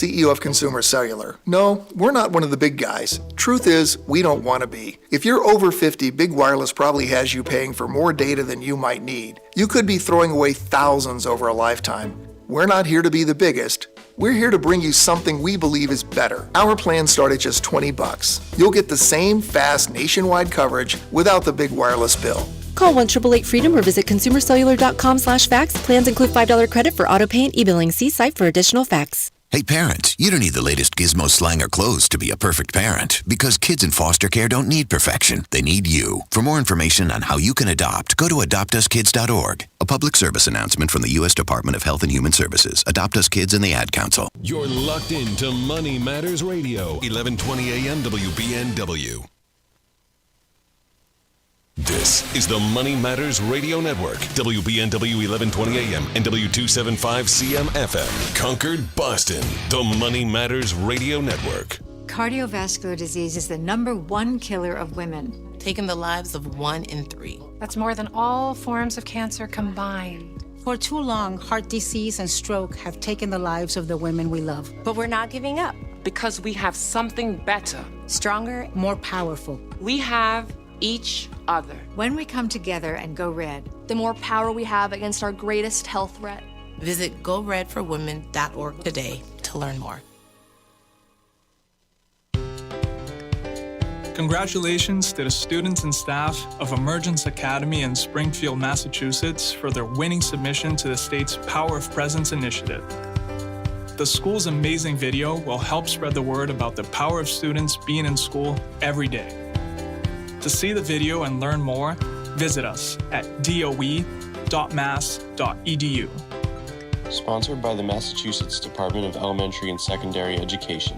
CEO of Consumer Cellular. No, we're not one of the big guys. Truth is, we don't want to be. If you're over 50, Big Wireless probably has you paying for more data than you might need. You could be throwing away thousands over a lifetime. We're not here to be the biggest. We're here to bring you something we believe is better. Our plans start at just $20. You'll get the same fast nationwide coverage without the big wireless bill. Call 1-888-FREEDOM or visit consumercellular.com/facts. Plans include $5 credit for auto pay and e-billing. See site for additional facts. Hey parents, you don't need the latest gizmo, slang, or clothes to be a perfect parent, because kids in foster care don't need perfection. They need you. For more information on how you can adopt, go to adoptuskids.org. A public service announcement from the U.S. Department of Health and Human Services, Adopt Us Kids, and the Ad Council. You're locked into Money Matters Radio, 1120 AM WBNW. This is the Money Matters Radio Network, WBNW 1120 AM and W275 CM FM. Concord, Boston, the Money Matters Radio Network. Cardiovascular disease is the #1 killer of women, taking the lives of 1 in 3. That's more than all forms of cancer combined. For too long, heart disease and stroke have taken the lives of the women we love. But we're not giving up. Because we have something better. Stronger, more powerful. We have each other. When we come together and go red, the more power we have against our greatest health threat. Visit goredforwomen.org today to learn more. Congratulations to the students and staff of Emergence Academy in Springfield, Massachusetts for their winning submission to the state's Power of Presence initiative. The school's amazing video will help spread the word about the power of students being in school every day. To see the video and learn more, visit us at doe.mass.edu. Sponsored by the Massachusetts Department of Elementary and Secondary Education.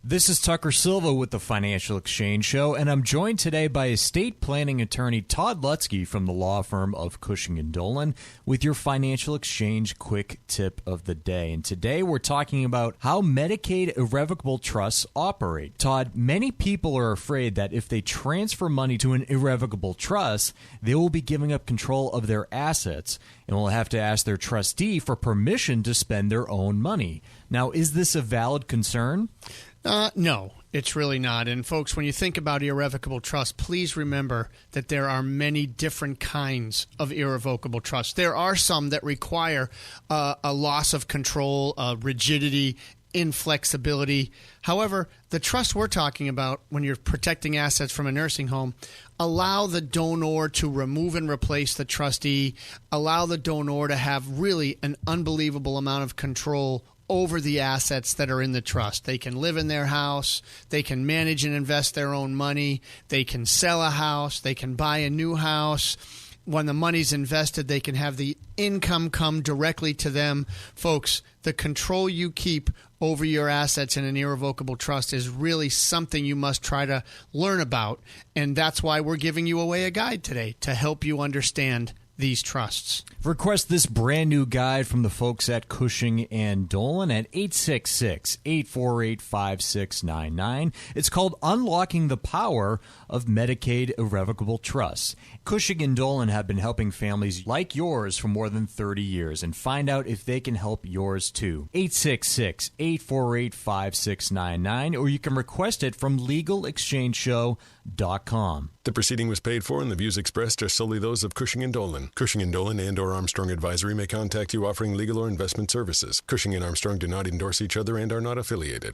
This is Tucker Silva with the Financial Exchange Show, and I'm joined today by estate planning attorney Todd Lutzke from the law firm of Cushing & Dolan with your Financial Exchange quick tip of the day. And today we're talking about how Medicaid irrevocable trusts operate. Todd, many people are afraid that if they transfer money to an irrevocable trust, they will be giving up control of their assets and will have to ask their trustee for permission to spend their own money. Now, is this a valid concern? No, it's really not. And folks, when you think about irrevocable trust, please remember that there are many different kinds of irrevocable trust. There are some that require a loss of control, rigidity, inflexibility. However, the trust we're talking about when you're protecting assets from a nursing home allow the donor to remove and replace the trustee, allow the donor to have really an unbelievable amount of control over the assets that are in the trust. They can live in their house, they can manage and invest their own money, they can sell a house, they can buy a new house. When the money's invested, they can have the income come directly to them. Folks, the control you keep over your assets in an irrevocable trust is really something you must try to learn about, and that's why we're giving you away a guide today to help you understand these trusts. Request this brand new guide from the folks at Cushing & Dolan at 866-848-5699. It's called Unlocking the Power of Medicaid Irrevocable Trusts. Cushing & Dolan have been helping families like yours for more than 30 years, and find out if they can help yours too. 866-848-5699, or you can request it from LegalExchangeShow.com. The proceeding was paid for, and the views expressed are solely those of Cushing & Dolan. Cushing & Dolan and or Armstrong Advisory may contact you offering legal or investment services. Cushing and Armstrong do not endorse each other and are not affiliated.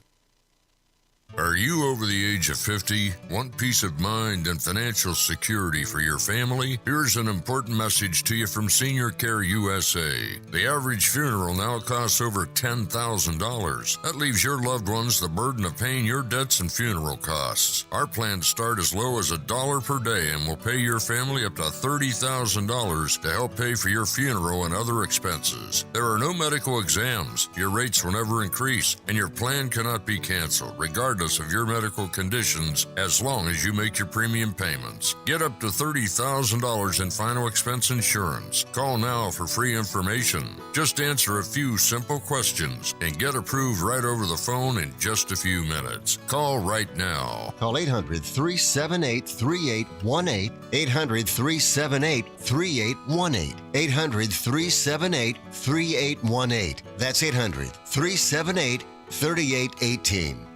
Are you over the age of 50? Want peace of mind and financial security for your family? Here's an important message to you from Senior Care USA. The average funeral now costs over $10,000. That leaves your loved ones the burden of paying your debts and funeral costs. Our plans start as low as $1 per day and will pay your family up to $30,000 to help pay for your funeral and other expenses. There are no medical exams, your rates will never increase, and your plan cannot be canceled, regardless regardless of your medical conditions, as long as you make your premium payments. Get up to $30,000 in final expense insurance. Call now for free information. Just answer a few simple questions and get approved right over the phone in just a few minutes. Call right now. Call 800-378-3818. 800-378-3818. 800-378-3818. That's 800-378-3818.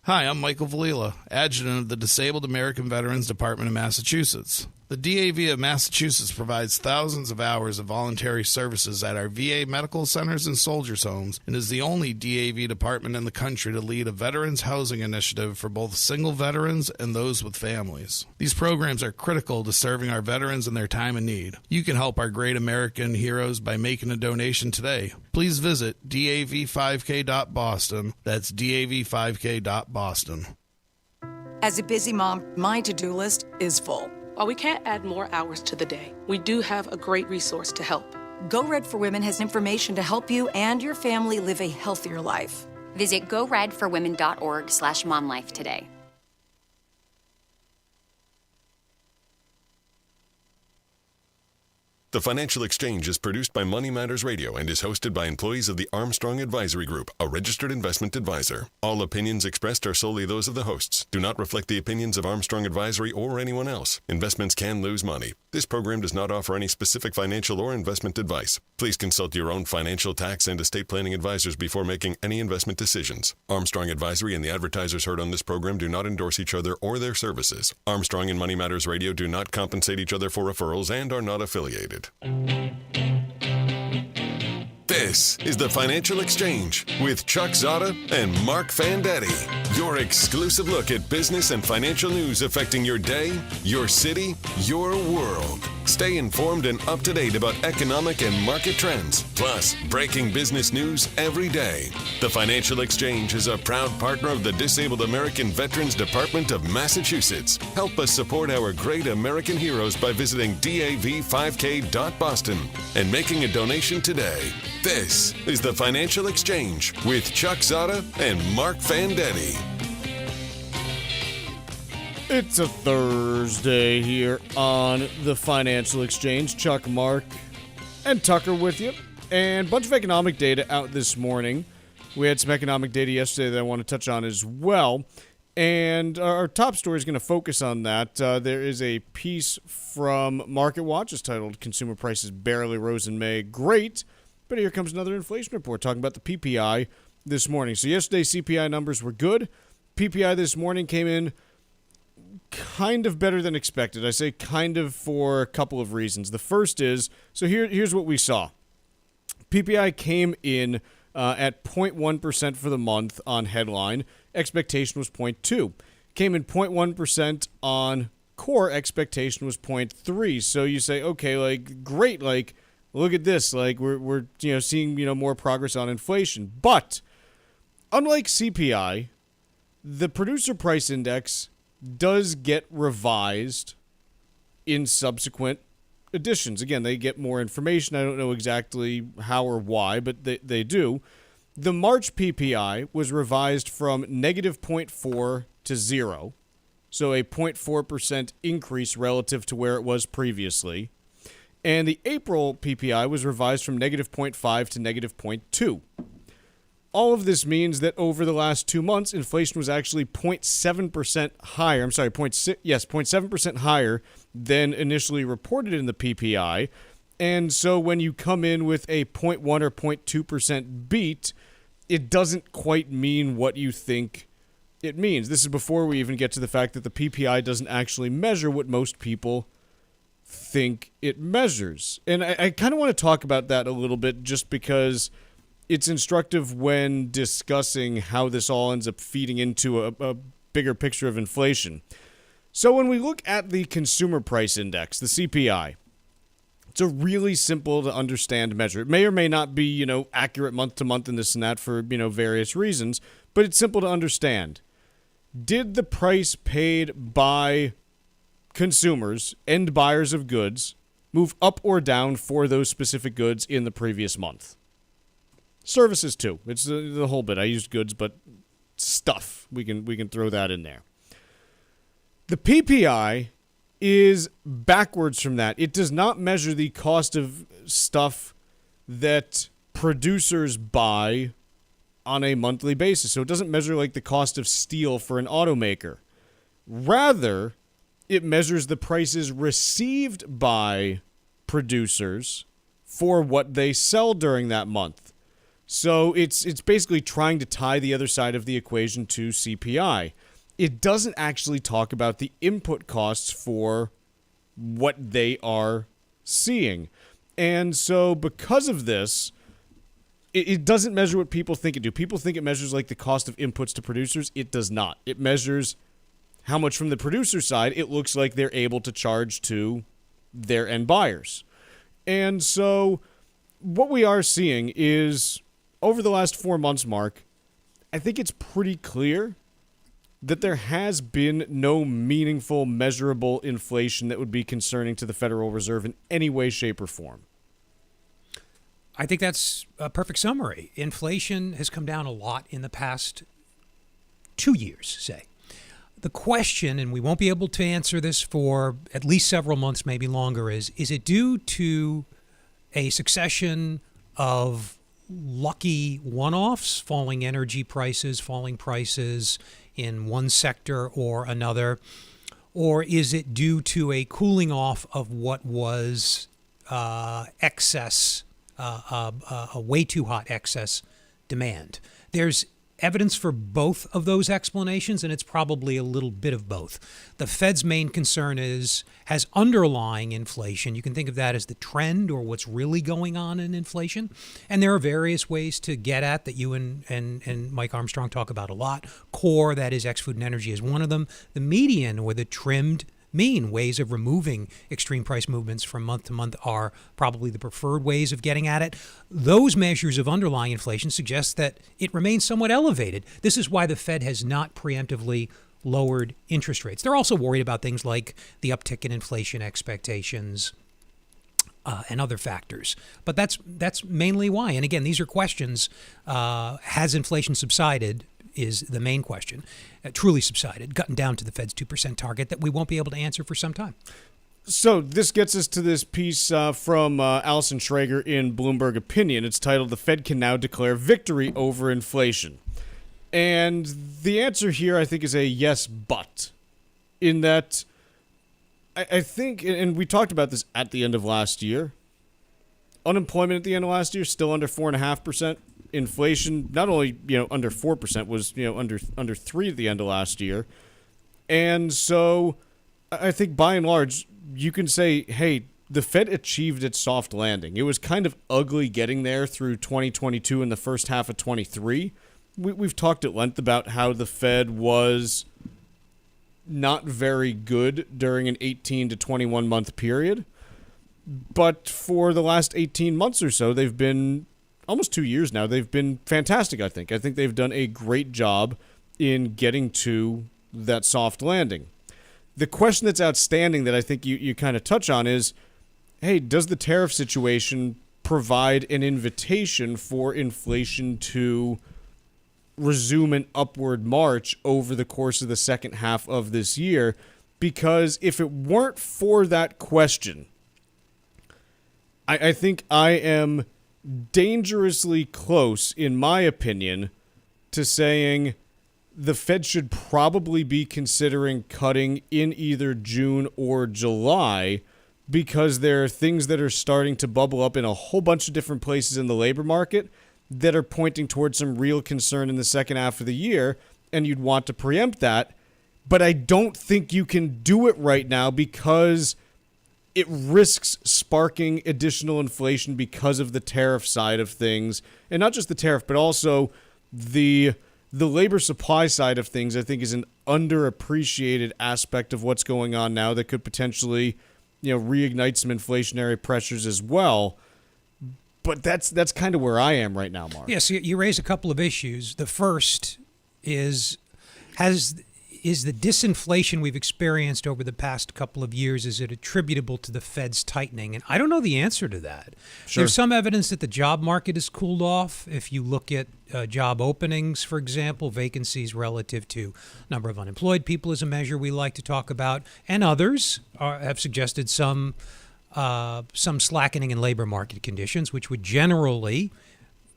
Hi, I'm Michael Valila, Adjutant of the Disabled American Veterans Department of Massachusetts. The DAV of Massachusetts provides thousands of hours of voluntary services at our VA medical centers and soldiers' homes and is the only DAV department in the country to lead a veterans housing initiative for both single veterans and those with families. These programs are critical to serving our veterans in their time of need. You can help our great American heroes by making a donation today. Please visit dav5k.boston. That's dav5k.boston. As a busy mom, my to-do list is full. While we can't add more hours to the day, we do have a great resource to help. Go Red for Women has information to help you and your family live a healthier life. Visit goredforwomen.org/momlife today. The Financial Exchange is produced by Money Matters Radio and is hosted by employees of the Armstrong Advisory Group, a registered investment advisor. All opinions expressed are solely those of the hosts, do not reflect the opinions of Armstrong Advisory or anyone else. Investments can lose money. This program does not offer any specific financial or investment advice. Please consult your own financial, tax, and estate planning advisors before making any investment decisions. Armstrong Advisory and the advertisers heard on this program do not endorse each other or their services. Armstrong and Money Matters Radio do not compensate each other for referrals and are not affiliated. This is the Financial Exchange with Chuck Zodda and Marc Fandetti. Your exclusive look at business and financial news affecting your day, your city, your world. Stay informed and up to date about economic and market trends, plus breaking business news every day. The Financial Exchange is a proud partner of the Disabled American Veterans Department of Massachusetts. Help us support our great American heroes by visiting dav5k.boston and making a donation today. This is the Financial Exchange with Chuck Zodda and Marc Fandetti. It's a Thursday here on the Financial Exchange. Chuck, Mark, and Tucker with you. And a bunch of economic data out this morning. We had some economic data yesterday that I want to touch on as well. And our top story is going to focus on that. There is a piece from MarketWatch. It's titled Consumer Prices Barely Rose in May. Great. But here comes another inflation report talking about the PPI this morning. So yesterday, CPI numbers were good. PPI this morning came in kind of better than expected. I say kind of for a couple of reasons. The first is, so here's what we saw. PPI came in at 0.1% for the month on headline. Expectation was 0.2. Came in 0.1% on core. Expectation was 0.3. So you say, okay, like, great, like, look at this, like, we're seeing, more progress on inflation. But unlike CPI, the producer price index does get revised in subsequent editions. Again, they get more information. I don't know exactly how or why, but they do. The March PPI was revised from negative 0.4 to 0, so a 0.4% increase relative to where it was previously. And the April PPI was revised from negative 0.5 to negative 0.2. All of this means that over the last 2 months, inflation was actually 0.7% higher. 0.7% higher than initially reported in the PPI. And so when you come in with a 0.1 or 0.2% beat, it doesn't quite mean what you think it means. This is before we even get to the fact that the PPI doesn't actually measure what most people think it measures. And I kind of want to talk about that a little bit just because it's instructive when discussing how this all ends up feeding into a bigger picture of inflation. So when we look at the consumer price index, the CPI, it's a really simple to understand measure. It may or may not be, accurate month to month and this and that for, various reasons, but it's simple to understand. Did the price paid by consumers, end buyers of goods, move up or down for those specific goods in the previous month? Services too. It's the whole bit. I used goods, but stuff. We can throw that in there. The PPI is backwards from that. It does not measure the cost of stuff that producers buy on a monthly basis. So it doesn't measure like the cost of steel for an automaker. Rather, it measures the prices received by producers for what they sell during that month. So it's basically trying to tie the other side of the equation to CPI. It doesn't actually talk about the input costs for what they are seeing. And so because of this, it doesn't measure what people think it do. People think it measures like the cost of inputs to producers. It does not. It measures how much from the producer side it looks like they're able to charge to their end buyers. And so what we are seeing is over the last 4 months, Mark, I think it's pretty clear that there has been no meaningful, measurable inflation that would be concerning to the Federal Reserve in any way, shape, or form. I think that's a perfect summary. Inflation has come down a lot in the past 2 years, say. The question, and we won't be able to answer this for at least several months, maybe longer, is it due to a succession of lucky one-offs, falling energy prices, falling prices in one sector or another, or is it due to a cooling off of what was excess, a way too hot excess demand? There's evidence for both of those explanations, and it's probably a little bit of both. The Fed's main concern has underlying inflation. You can think of that as the trend or what's really going on in inflation. And there are various ways to get at that you and Mike Armstrong talk about a lot. Core, that is ex-food and energy, is one of them. The median or the trimmed mean ways of removing extreme price movements from month to month are probably the preferred ways of getting at it. Those measures of underlying inflation suggest that it remains somewhat elevated. This is why the Fed has not preemptively lowered interest rates. They're also worried about things like the uptick in inflation expectations and other factors. But that's mainly why. And again, these are questions. Has inflation subsided is the main question. Truly subsided, gotten down to the Fed's 2% target that we won't be able to answer for some time. So this gets us to this piece from Allison Schrager in Bloomberg Opinion. It's titled, "The Fed Can Now Declare Victory Over Inflation." And the answer here, I think, is a yes, but. In that, I think, and we talked about this at the end of last year, unemployment at the end of last year still under 4.5%. Inflation, not only under 4%, was under 3% at the end of last year, and so I think by and large you can say, hey, the Fed achieved its soft landing. It was kind of ugly getting there through 2022 and the first half of 23. We've talked at length about how the Fed was not very good during an 18 to 21 month period, but for the last 18 months or so, they've been almost 2 years now. They've been fantastic, I think. I think they've done a great job in getting to that soft landing. The question that's outstanding that I think you kind of touch on is, hey, does the tariff situation provide an invitation for inflation to resume an upward march over the course of the second half of this year? Because if it weren't for that question, I think I am dangerously close, in my opinion, to saying the Fed should probably be considering cutting in either June or July, because there are things that are starting to bubble up in a whole bunch of different places in the labor market that are pointing towards some real concern in the second half of the year, and you'd want to preempt that. But I don't think you can do it right now because it risks sparking additional inflation because of the tariff side of things. And not just the tariff, but also the labor supply side of things, I think, is an underappreciated aspect of what's going on now that could potentially, reignite some inflationary pressures as well. But that's kind of where I am right now, Mark. Yes, you raise a couple of issues. The first is, is the disinflation we've experienced over the past couple of years, is it attributable to the Fed's tightening? And I don't know the answer to that. Sure. There's some evidence that the job market has cooled off. If you look at job openings, for example, vacancies relative to number of unemployed people is a measure we like to talk about, and others have suggested some slackening in labor market conditions, which would generally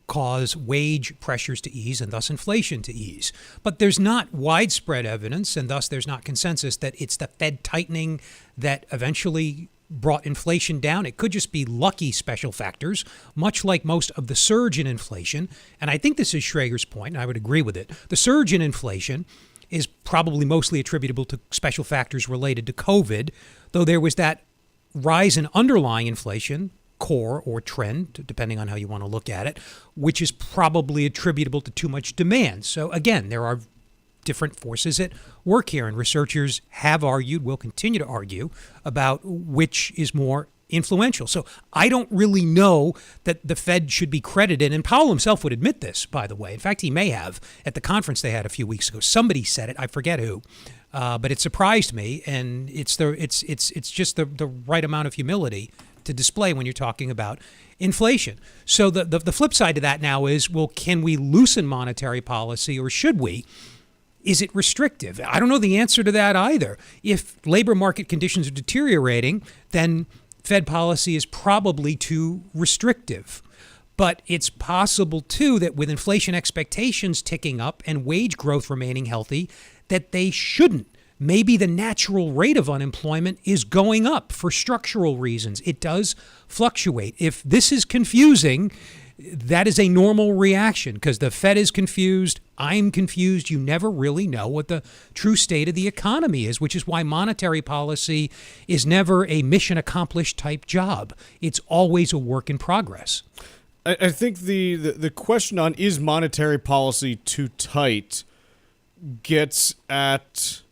cause wage pressures to ease and thus inflation to ease. But there's not widespread evidence, and thus there's not consensus, that it's the Fed tightening that eventually brought inflation down. It could just be lucky special factors, much like most of the surge in inflation. And I think this is Schrager's point, and I would agree with it. The surge in inflation is probably mostly attributable to special factors related to COVID, though there was that rise in underlying inflation, core or trend, depending on how you want to look at it, which is probably attributable to too much demand. So again, there are different forces at work here, and researchers have argued, will continue to argue, about which is more influential. So I don't really know that the Fed should be credited, and Powell himself would admit this, by the way. In fact, he may have at the conference they had a few weeks ago. Somebody said it, I forget who, but it surprised me, and it's just the right amount of humility to display when you're talking about inflation. So the flip side to that now is, well, can we loosen monetary policy, or should we? Is it restrictive? I don't know the answer to that either. If labor market conditions are deteriorating, then Fed policy is probably too restrictive. But it's possible, too, that with inflation expectations ticking up and wage growth remaining healthy, that they shouldn't. Maybe the natural rate of unemployment is going up for structural reasons. It does fluctuate. If this is confusing, that is a normal reaction, because the Fed is confused. I'm confused. You never really know what the true state of the economy is, which is why monetary policy is never a mission accomplished type job. It's always a work in progress. I think the question on is monetary policy too tight gets at...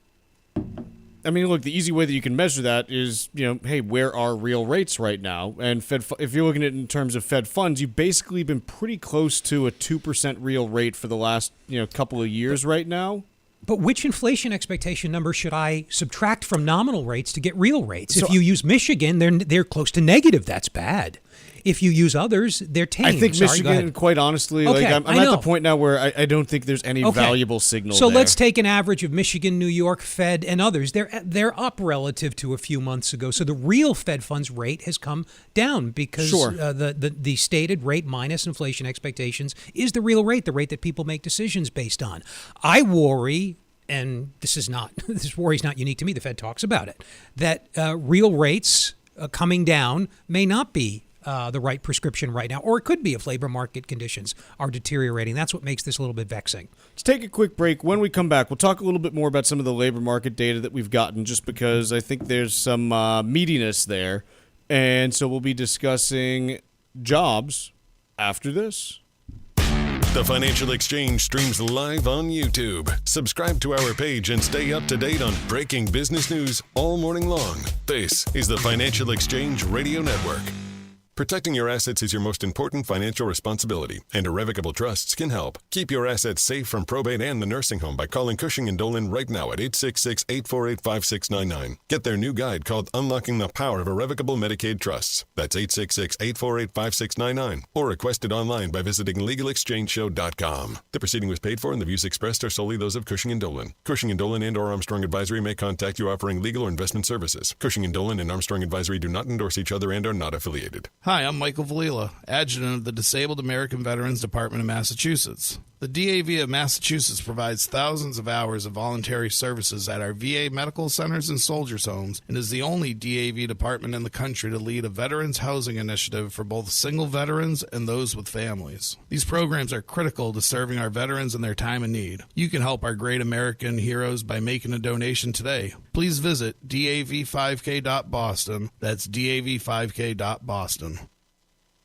I mean, look, the easy way that you can measure that is, hey, where are real rates right now? And if you're looking at it in terms of Fed funds, you've basically been pretty close to a 2% real rate for the last, couple of years right now. But which inflation expectation number should I subtract from nominal rates to get real rates? If you use Michigan, they're close to negative. That's bad. If you use others, they're tame. I think Michigan, quite honestly, okay, I'm at the point now where I don't think there's any valuable signal So there. let's take an average of Michigan, New York, Fed, and others. They're up relative to a few months ago. So the real Fed funds rate has come down because the stated rate minus inflation expectations is the real rate, the rate that people make decisions based on. I worry, and this worry is not unique to me, the Fed talks about it, that real rates coming down may not be the right prescription right now, or it could be if labor market conditions are deteriorating. That's what makes this a little bit vexing. Let's take a quick break. When we come back, we'll talk a little bit more about some of the labor market data that we've gotten, just because I think there's some meatiness there. And so we'll be discussing jobs after this. The Financial Exchange streams live on YouTube. Subscribe to our page and stay up to date on breaking business news all morning long. This is the Financial Exchange Radio Network. Protecting your assets is your most important financial responsibility, and irrevocable trusts can help. Keep your assets safe from probate and the nursing home by calling Cushing & Dolan right now at 866-848-5699. Get their new guide called Unlocking the Power of Irrevocable Medicaid Trusts. That's 866-848-5699. Or request it online by visiting LegalExchangeShow.com. The proceeding was paid for, and the views expressed are solely those of Cushing & Dolan. Cushing & Dolan and or Armstrong Advisory may contact you offering legal or investment services. Cushing & Dolan and Armstrong Advisory do not endorse each other and are not affiliated. Hi, I'm Michael Valila, Adjutant of the Disabled American Veterans Department of Massachusetts. The DAV of Massachusetts provides thousands of hours of voluntary services at our VA medical centers and soldiers' homes, and is the only DAV department in the country to lead a veterans housing initiative for both single veterans and those with families. These programs are critical to serving our veterans in their time of need. You can help our great American heroes by making a donation today. Please visit dav5k.boston. That's dav5k.boston.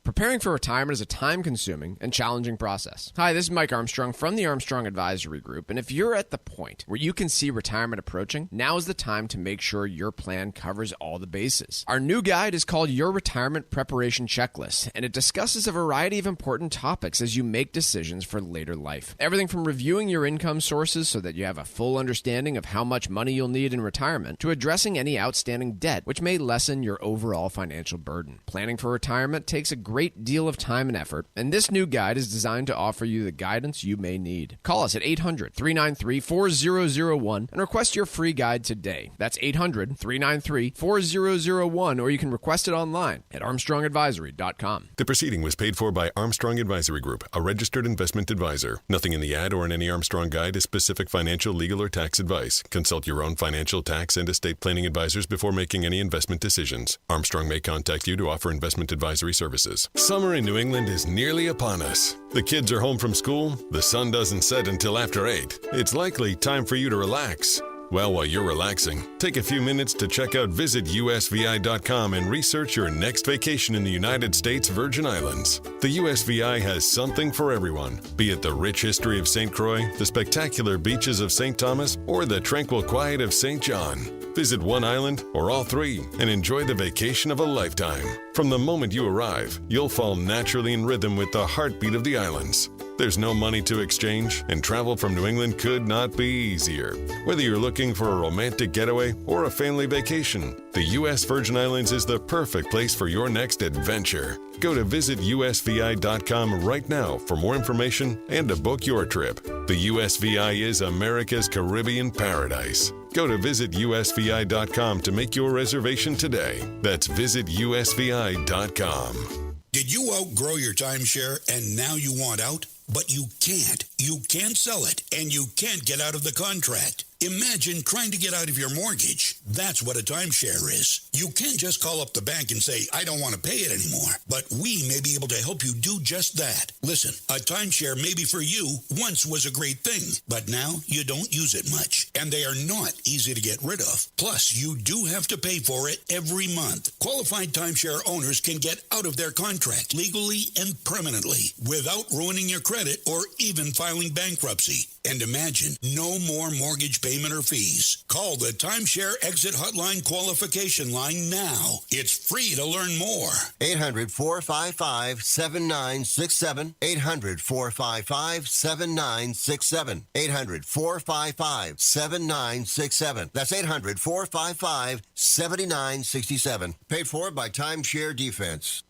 Preparing for retirement is a time-consuming and challenging process. Hi, this is Mike Armstrong from the Armstrong Advisory Group, and if you're at the point where you can see retirement approaching, now is the time to make sure your plan covers all the bases. Our new guide is called Your Retirement Preparation Checklist, and it discusses a variety of important topics as you make decisions for later life. Everything from reviewing your income sources so that you have a full understanding of how much money you'll need in retirement, to addressing any outstanding debt, which may lessen your overall financial burden. Planning for retirement takes a great deal of time and effort, and this new guide is designed to offer you the guidance you may need. Call us at 800-393-4001 and request your free guide today. That's 800-393-4001, or you can request it online at armstrongadvisory.com. The proceeding was paid for by Armstrong Advisory Group, a registered investment advisor. Nothing in the ad or in any Armstrong guide is specific financial, legal, or tax advice. Consult your own financial, tax, and estate planning advisors before making any investment decisions. Armstrong may contact you to offer investment advisory services. Summer in New England is nearly upon us. The kids are home from school. The sun doesn't set until after 8. It's likely time for you to relax. Well, while you're relaxing, take a few minutes to check out visitusvi.com and research your next vacation in the United States Virgin Islands. The USVI has something for everyone, be it the rich history of St. Croix, the spectacular beaches of St. Thomas, or the tranquil quiet of St. John. Visit one island or all three and enjoy the vacation of a lifetime. From the moment you arrive, you'll fall naturally in rhythm with the heartbeat of the islands. There's no money to exchange, and travel from New England could not be easier. Whether you're looking for a romantic getaway or a family vacation, the U.S. Virgin Islands is the perfect place for your next adventure. Go to visitusvi.com right now for more information and to book your trip. The USVI is America's Caribbean paradise. Go to visitusvi.com to make your reservation today. That's visitusvi.com. Did you outgrow your timeshare and now you want out? But you can't. You can't sell it, and you can't get out of the contract. Imagine trying to get out of your mortgage. That's what a timeshare is. You can't just call up the bank and say, I don't want to pay it anymore. But we may be able to help you do just that. Listen, a timeshare maybe for you once was a great thing, but now you don't use it much. And they are not easy to get rid of. Plus, you do have to pay for it every month. Qualified timeshare owners can get out of their contract legally and permanently without ruining your credit or even filing bankruptcy. And imagine no more mortgage payment or fees. Call the Timeshare Exit Hotline qualification line now. It's free to learn more. 800-455-7967. 800-455-7967. 800-455-7967. That's 800-455-7967. Paid for by Timeshare Defense.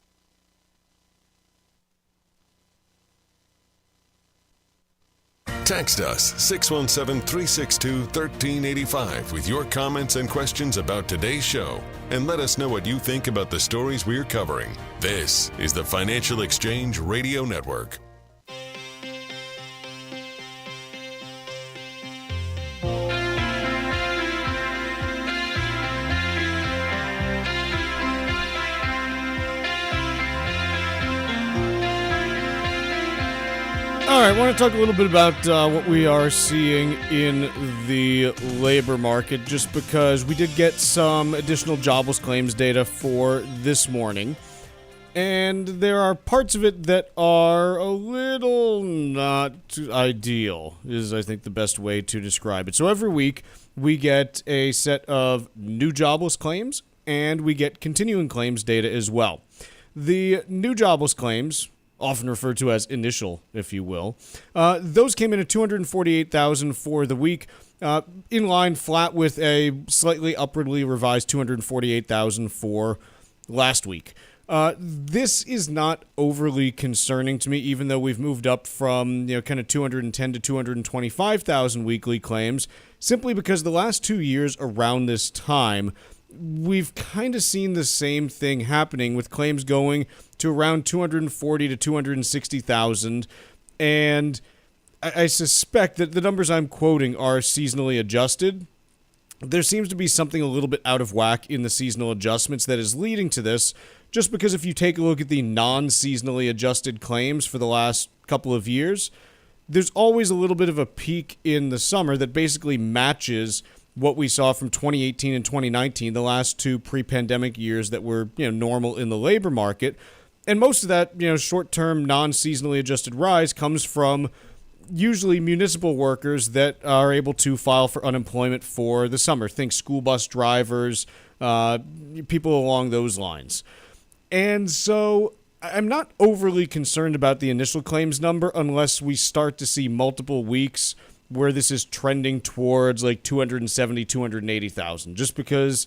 Text us 617-362-1385 with your comments and questions about today's show, and let us know what you think about the stories we're covering. This is the Financial Exchange Radio Network. All right, I want to talk a little bit about what we are seeing in the labor market, just because we did get some additional jobless claims data for this morning. And there are parts of it that are a little not ideal, is I think the best way to describe it. So every week we get a set of new jobless claims, and we get continuing claims data as well. The new jobless claims, often referred to as initial, if you will. Those came in at 248,000 for the week, in line flat with a slightly upwardly revised 248,000 for last week. This is not overly concerning to me, even though we've moved up from kind of 210 to 225,000 weekly claims, simply because the last 2 years around this time, we've kind of seen the same thing happening with claims going to around 240 to 260,000, and I suspect that the numbers I'm quoting are seasonally adjusted. There seems to be something a little bit out of whack in the seasonal adjustments that is leading to this, just because if you take a look at the non-seasonally adjusted claims for the last couple of years, there's always a little bit of a peak in the summer that basically matches what we saw from 2018 and 2019, the last two pre-pandemic years that were normal in the labor market. And most of that, short-term, non-seasonally adjusted rise comes from usually municipal workers that are able to file for unemployment for the summer. Think school bus drivers, people along those lines. And so I'm not overly concerned about the initial claims number unless we start to see multiple weeks where this is trending towards like 270, 280,000, just because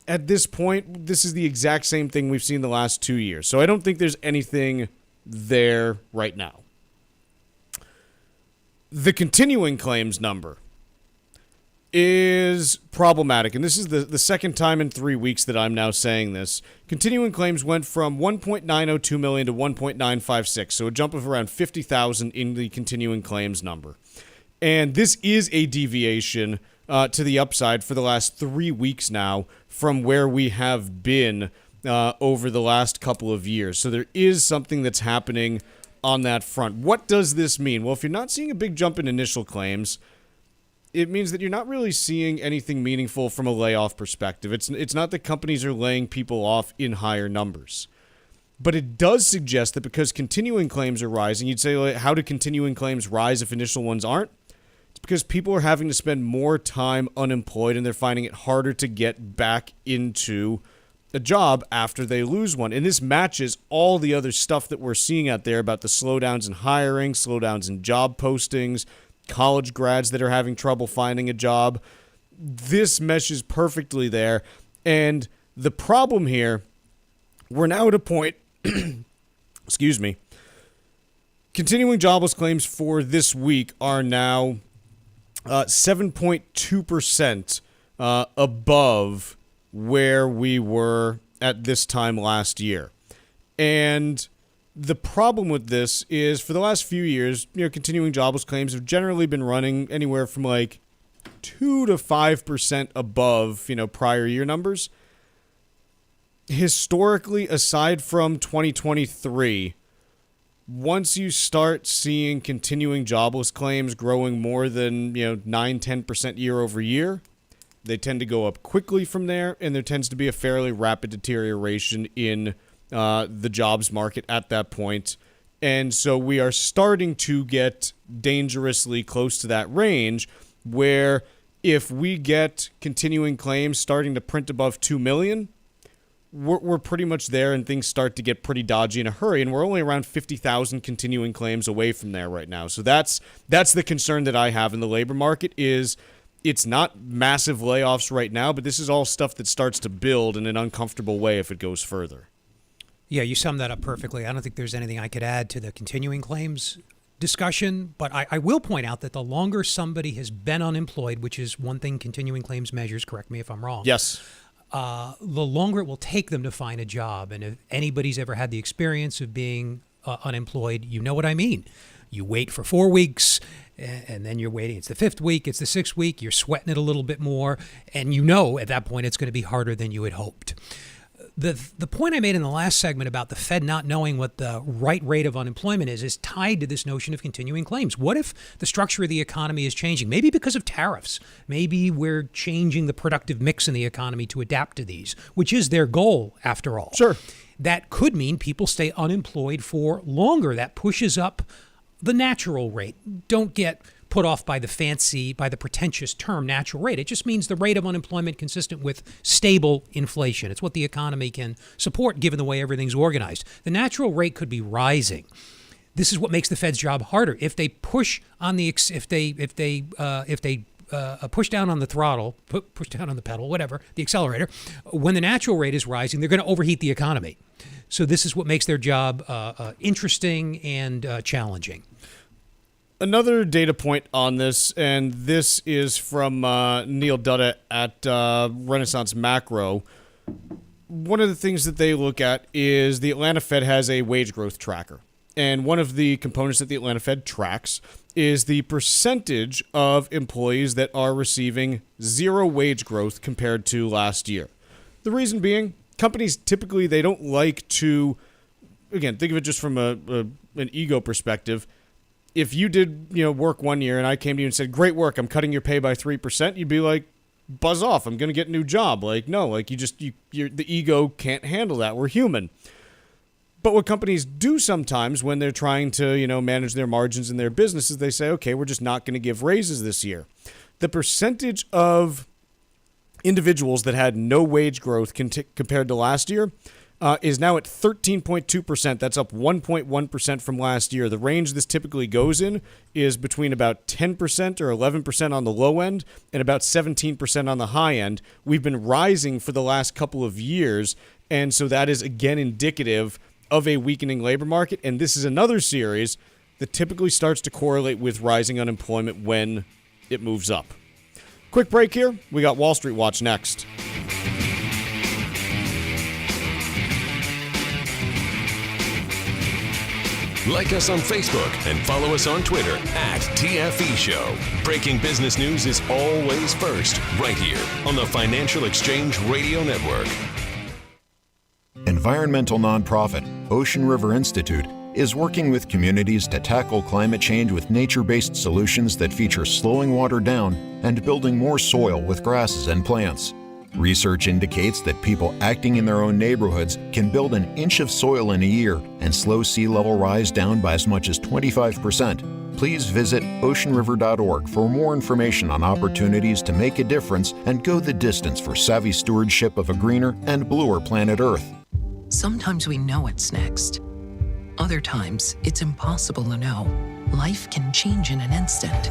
at this point, this is the exact same thing we've seen the last 2 years. So I don't think there's anything there right now. The continuing claims number is problematic, and this is the second time in 3 weeks that I'm now saying this. Continuing claims went from 1.902 million to 1.956, so a jump of around 50,000 in the continuing claims number. And this is a deviation to the upside for the last 3 weeks now from where we have been over the last couple of years. So there is something that's happening on that front. What does this mean? Well, if you're not seeing a big jump in initial claims, it means that you're not really seeing anything meaningful from a layoff perspective. It's not that companies are laying people off in higher numbers. But it does suggest that because continuing claims are rising, you'd say, like, how do continuing claims rise if initial ones aren't? It's because people are having to spend more time unemployed and they're finding it harder to get back into a job after they lose one. And this matches all the other stuff that we're seeing out there about the slowdowns in hiring, slowdowns in job postings, college grads that are having trouble finding a job. This meshes perfectly there. And the problem here, we're now at a point, excuse me, continuing jobless claims for this week are now 7.2% above where we were at this time last year. And the problem with this is for the last few years, continuing jobless claims have generally been running anywhere from like 2 to 5% above, prior year numbers. Historically, aside from 2023, once you start seeing continuing jobless claims growing more than 9-10% year over year, they tend to go up quickly from there, and there tends to be a fairly rapid deterioration in the jobs market at that point. And so we are starting to get dangerously close to that range where if we get continuing claims starting to print above 2 million, we're pretty much there, and things start to get pretty dodgy in a hurry, and we're only around 50,000 continuing claims away from there right now. So that's the concern that I have in the labor market is it's not massive layoffs right now, but this is all stuff that starts to build in an uncomfortable way if it goes further. Yeah, you summed that up perfectly. I don't think there's anything I could add to the continuing claims discussion, but I will point out that the longer somebody has been unemployed, which is one thing continuing claims measures, correct me if I'm wrong. Yes. The longer it will take them to find a job. And if anybody's ever had the experience of being unemployed, you know what I mean. You wait for 4 weeks, and then you're waiting. It's the 5th week, it's the 6th week, you're sweating it a little bit more, and at that point it's going to be harder than you had hoped. The point I made in the last segment about the Fed not knowing what the right rate of unemployment is tied to this notion of continuing claims. What if the structure of the economy is changing? Maybe because of tariffs. Maybe we're changing the productive mix in the economy to adapt to these, which is their goal after all. Sure. That could mean people stay unemployed for longer. That pushes up the natural rate. Don't get put off by the pretentious term natural rate. It just means the rate of unemployment consistent with stable inflation. It's what the economy can support given the way everything's organized. The natural rate could be rising. This is what makes the Fed's job harder. If they push on the push down on the throttle, push down on the pedal, whatever, the accelerator, when the natural rate is rising, they're going to overheat the economy. So this is what makes their job interesting and challenging. Another data point on this, and this is from Neil Dutta at Renaissance Macro. One of the things that they look at is the Atlanta Fed has a wage growth tracker. And one of the components that the Atlanta Fed tracks is the percentage of employees that are receiving zero wage growth compared to last year. The reason being, companies typically, they don't like to, again, think of it just from an ego perspective. If you did, work 1 year and I came to you and said, great work, I'm cutting your pay by 3%, you'd be like, buzz off, I'm going to get a new job. Like, no, like the ego can't handle that. We're human. But what companies do sometimes when they're trying to, manage their margins in their businesses, they say, okay, we're just not going to give raises this year. The percentage of individuals that had no wage growth compared to last year is now at 13.2%. That's up 1.1% from last year. The range this typically goes in is between about 10% or 11% on the low end and about 17% on the high end. We've been rising for the last couple of years, and so that is again indicative of a weakening labor market. And this is another series that typically starts to correlate with rising unemployment when it moves up. Quick break here. We got Wall Street Watch next. Like us on Facebook and follow us on Twitter at TFE Show. Breaking business news is always first, right here on the Financial Exchange Radio Network. Environmental nonprofit Ocean River Institute is working with communities to tackle climate change with nature-based solutions that feature slowing water down and building more soil with grasses and plants. Research indicates that people acting in their own neighborhoods can build an inch of soil in a year and slow sea level rise down by as much as 25%. Please visit oceanriver.org for more information on opportunities to make a difference and go the distance for savvy stewardship of a greener and bluer planet Earth. Sometimes we know what's next. Other times, it's impossible to know. Life can change in an instant.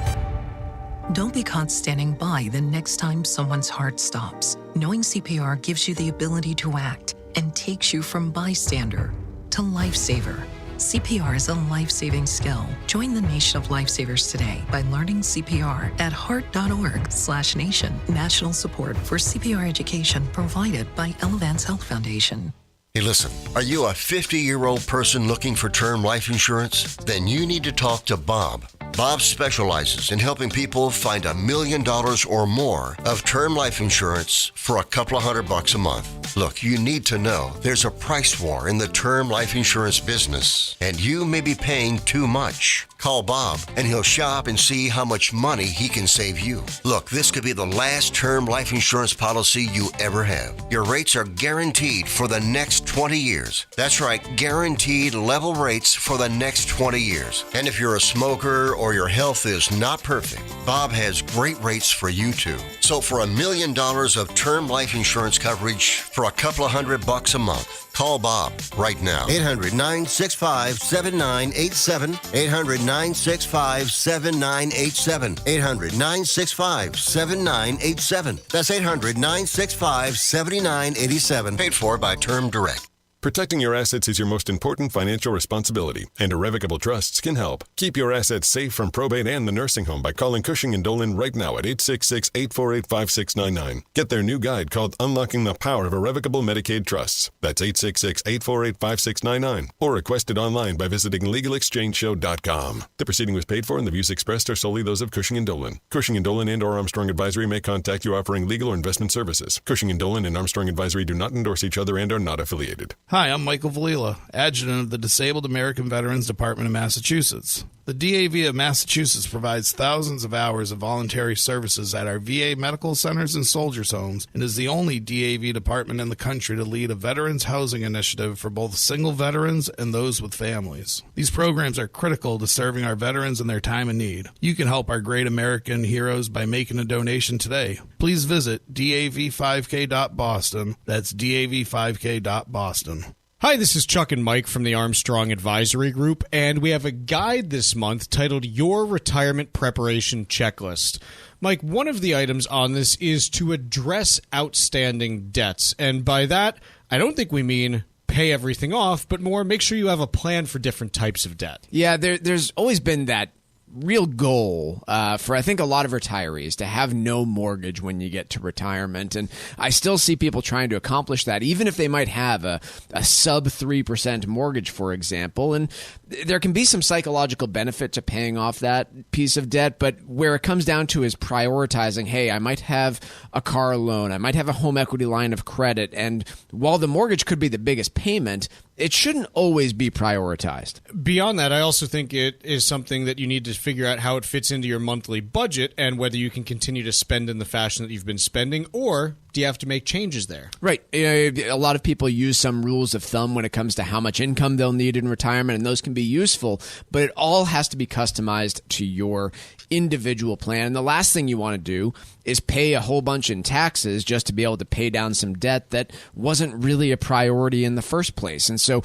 Don't be caught standing by the next time someone's heart stops. Knowing CPR gives you the ability to act and takes you from bystander to lifesaver. CPR is a life-saving skill. Join the nation of lifesavers today by learning CPR at heart.org/nation. National support for CPR education provided by Elevance Health Foundation. Hey, listen, are you a 50-year-old person looking for term life insurance? Then you need to talk to Bob. Bob specializes in helping people find $1 million or more of term life insurance for a couple of $100 a month. Look, you need to know there's a price war in the term life insurance business, and you may be paying too much. Call Bob, and he'll shop and see how much money he can save you. Look, this could be the last term life insurance policy you ever have. Your rates are guaranteed for the next 20 years. That's right, guaranteed level rates for the next 20 years. And if you're a smoker or your health is not perfect, Bob has great rates for you too. So for $1 million of term life insurance coverage for a couple of $100 a month, call Bob right now. 800-965-7987. 800-965-7987. 800-965-7987. That's 800-965-7987. Paid for by Term Direct. Protecting your assets is your most important financial responsibility, and irrevocable trusts can help. Keep your assets safe from probate and the nursing home by calling Cushing & Dolan right now at 866-848-5699. Get their new guide called Unlocking the Power of Irrevocable Medicaid Trusts. That's 866-848-5699. Or request it online by visiting LegalExchangeShow.com. The proceeding was paid for and the views expressed are solely those of Cushing & Dolan. Cushing & Dolan and or Armstrong Advisory may contact you offering legal or investment services. Cushing & Dolan and Armstrong Advisory do not endorse each other and are not affiliated. Hi, I'm Michael Valila, Adjutant of the Disabled American Veterans Department of Massachusetts. The DAV of Massachusetts provides thousands of hours of voluntary services at our VA medical centers and soldiers' homes and is the only DAV department in the country to lead a veterans housing initiative for both single veterans and those with families. These programs are critical to serving our veterans in their time of need. You can help our great American heroes by making a donation today. Please visit dav5k.boston. That's dav5k.boston. Hi, this is Chuck and Mike from the Armstrong Advisory Group, and we have a guide this month titled Your Retirement Preparation Checklist. Mike, one of the items on this is to address outstanding debts, and by that, I don't think we mean pay everything off, but more make sure you have a plan for different types of debt. Yeah, there's always been that real goal for I think a lot of retirees to have no mortgage when you get to retirement, and I still see people trying to accomplish that even if they might have a sub 3% mortgage, for example, and there can be some psychological benefit to paying off that piece of debt, but where it comes down to is prioritizing, hey, I might have a car loan, I might have a home equity line of credit, and while the mortgage could be the biggest payment, it shouldn't always be prioritized. Beyond that, I also think it is something that you need to figure out how it fits into your monthly budget and whether you can continue to spend in the fashion that you've been spending, or do you have to make changes there? Right. A lot of people use some rules of thumb when it comes to how much income they'll need in retirement, and those can be useful, but it all has to be customized to your individual plan. And the last thing you want to do is pay a whole bunch in taxes just to be able to pay down some debt that wasn't really a priority in the first place. And so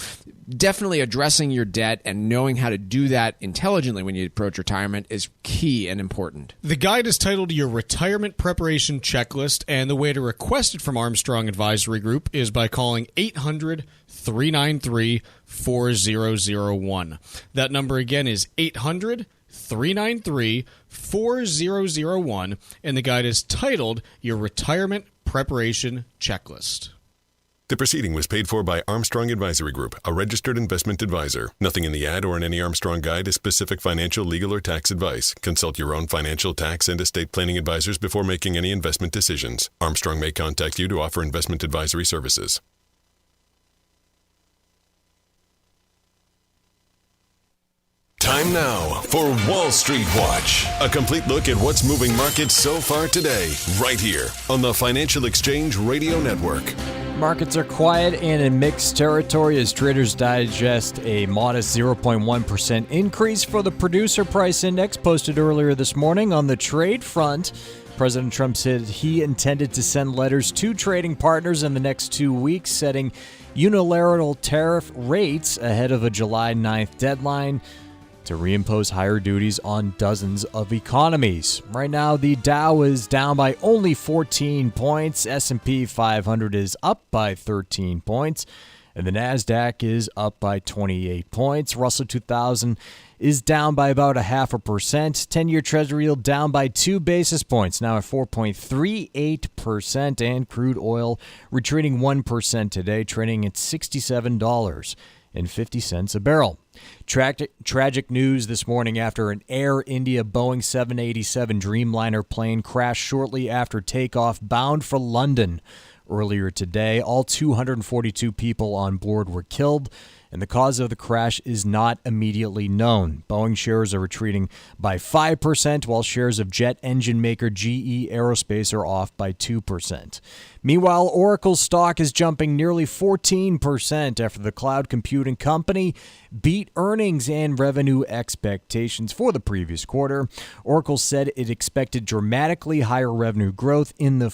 definitely addressing your debt and knowing how to do that intelligently when you approach retirement is key and important. The guide is titled Your Retirement Preparation Checklist, and the way to request it from Armstrong Advisory Group is by calling 800-393-4001. That number again is 800-393-4001, and the guide is titled Your Retirement Preparation Checklist. The proceeding was paid for by Armstrong Advisory Group, a registered investment advisor. Nothing in the ad or in any Armstrong guide is specific financial, legal, or tax advice. Consult your own financial, tax, and estate planning advisors before making any investment decisions. Armstrong may contact you to offer investment advisory services. Time now for Wall Street Watch, a complete look at what's moving markets so far today, right here on the Financial Exchange Radio Network. Markets are quiet and in mixed territory as traders digest a modest 0.1% increase for the producer price index posted earlier this morning. On the trade front, President Trump said he intended to send letters to trading partners in the next 2 weeks, setting unilateral tariff rates ahead of a July 9th deadline to reimpose higher duties on dozens of economies. Right now, the Dow is down by only 14 points. S&P 500 is up by 13 points. And the NASDAQ is up by 28 points. Russell 2000 is down by about 0.5%. 10-year Treasury yield down by 2 basis points, now at 4.38%. And crude oil retreating 1% today, trading at $67.50 a barrel. Tragic news this morning after an Air India Boeing 787 Dreamliner plane crashed shortly after takeoff bound for London earlier today. All 242 people on board were killed, and the cause of the crash is not immediately known. Boeing shares are retreating by 5%, while shares of jet engine maker GE Aerospace are off by 2%. Meanwhile, Oracle's stock is jumping nearly 14% after the cloud computing company beat earnings and revenue expectations for the previous quarter. Oracle said it expected dramatically higher revenue growth in the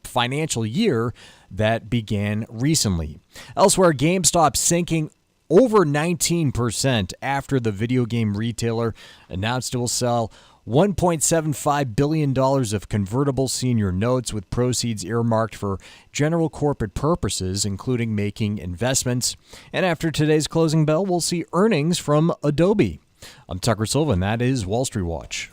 financial year that began recently. Elsewhere, GameStop sinking over 19% after the video game retailer announced it will sell $1.75 billion of convertible senior notes with proceeds earmarked for general corporate purposes, including making investments. And after today's closing bell, we'll see earnings from Adobe. I'm Tucker Silva, and that is Wall Street Watch.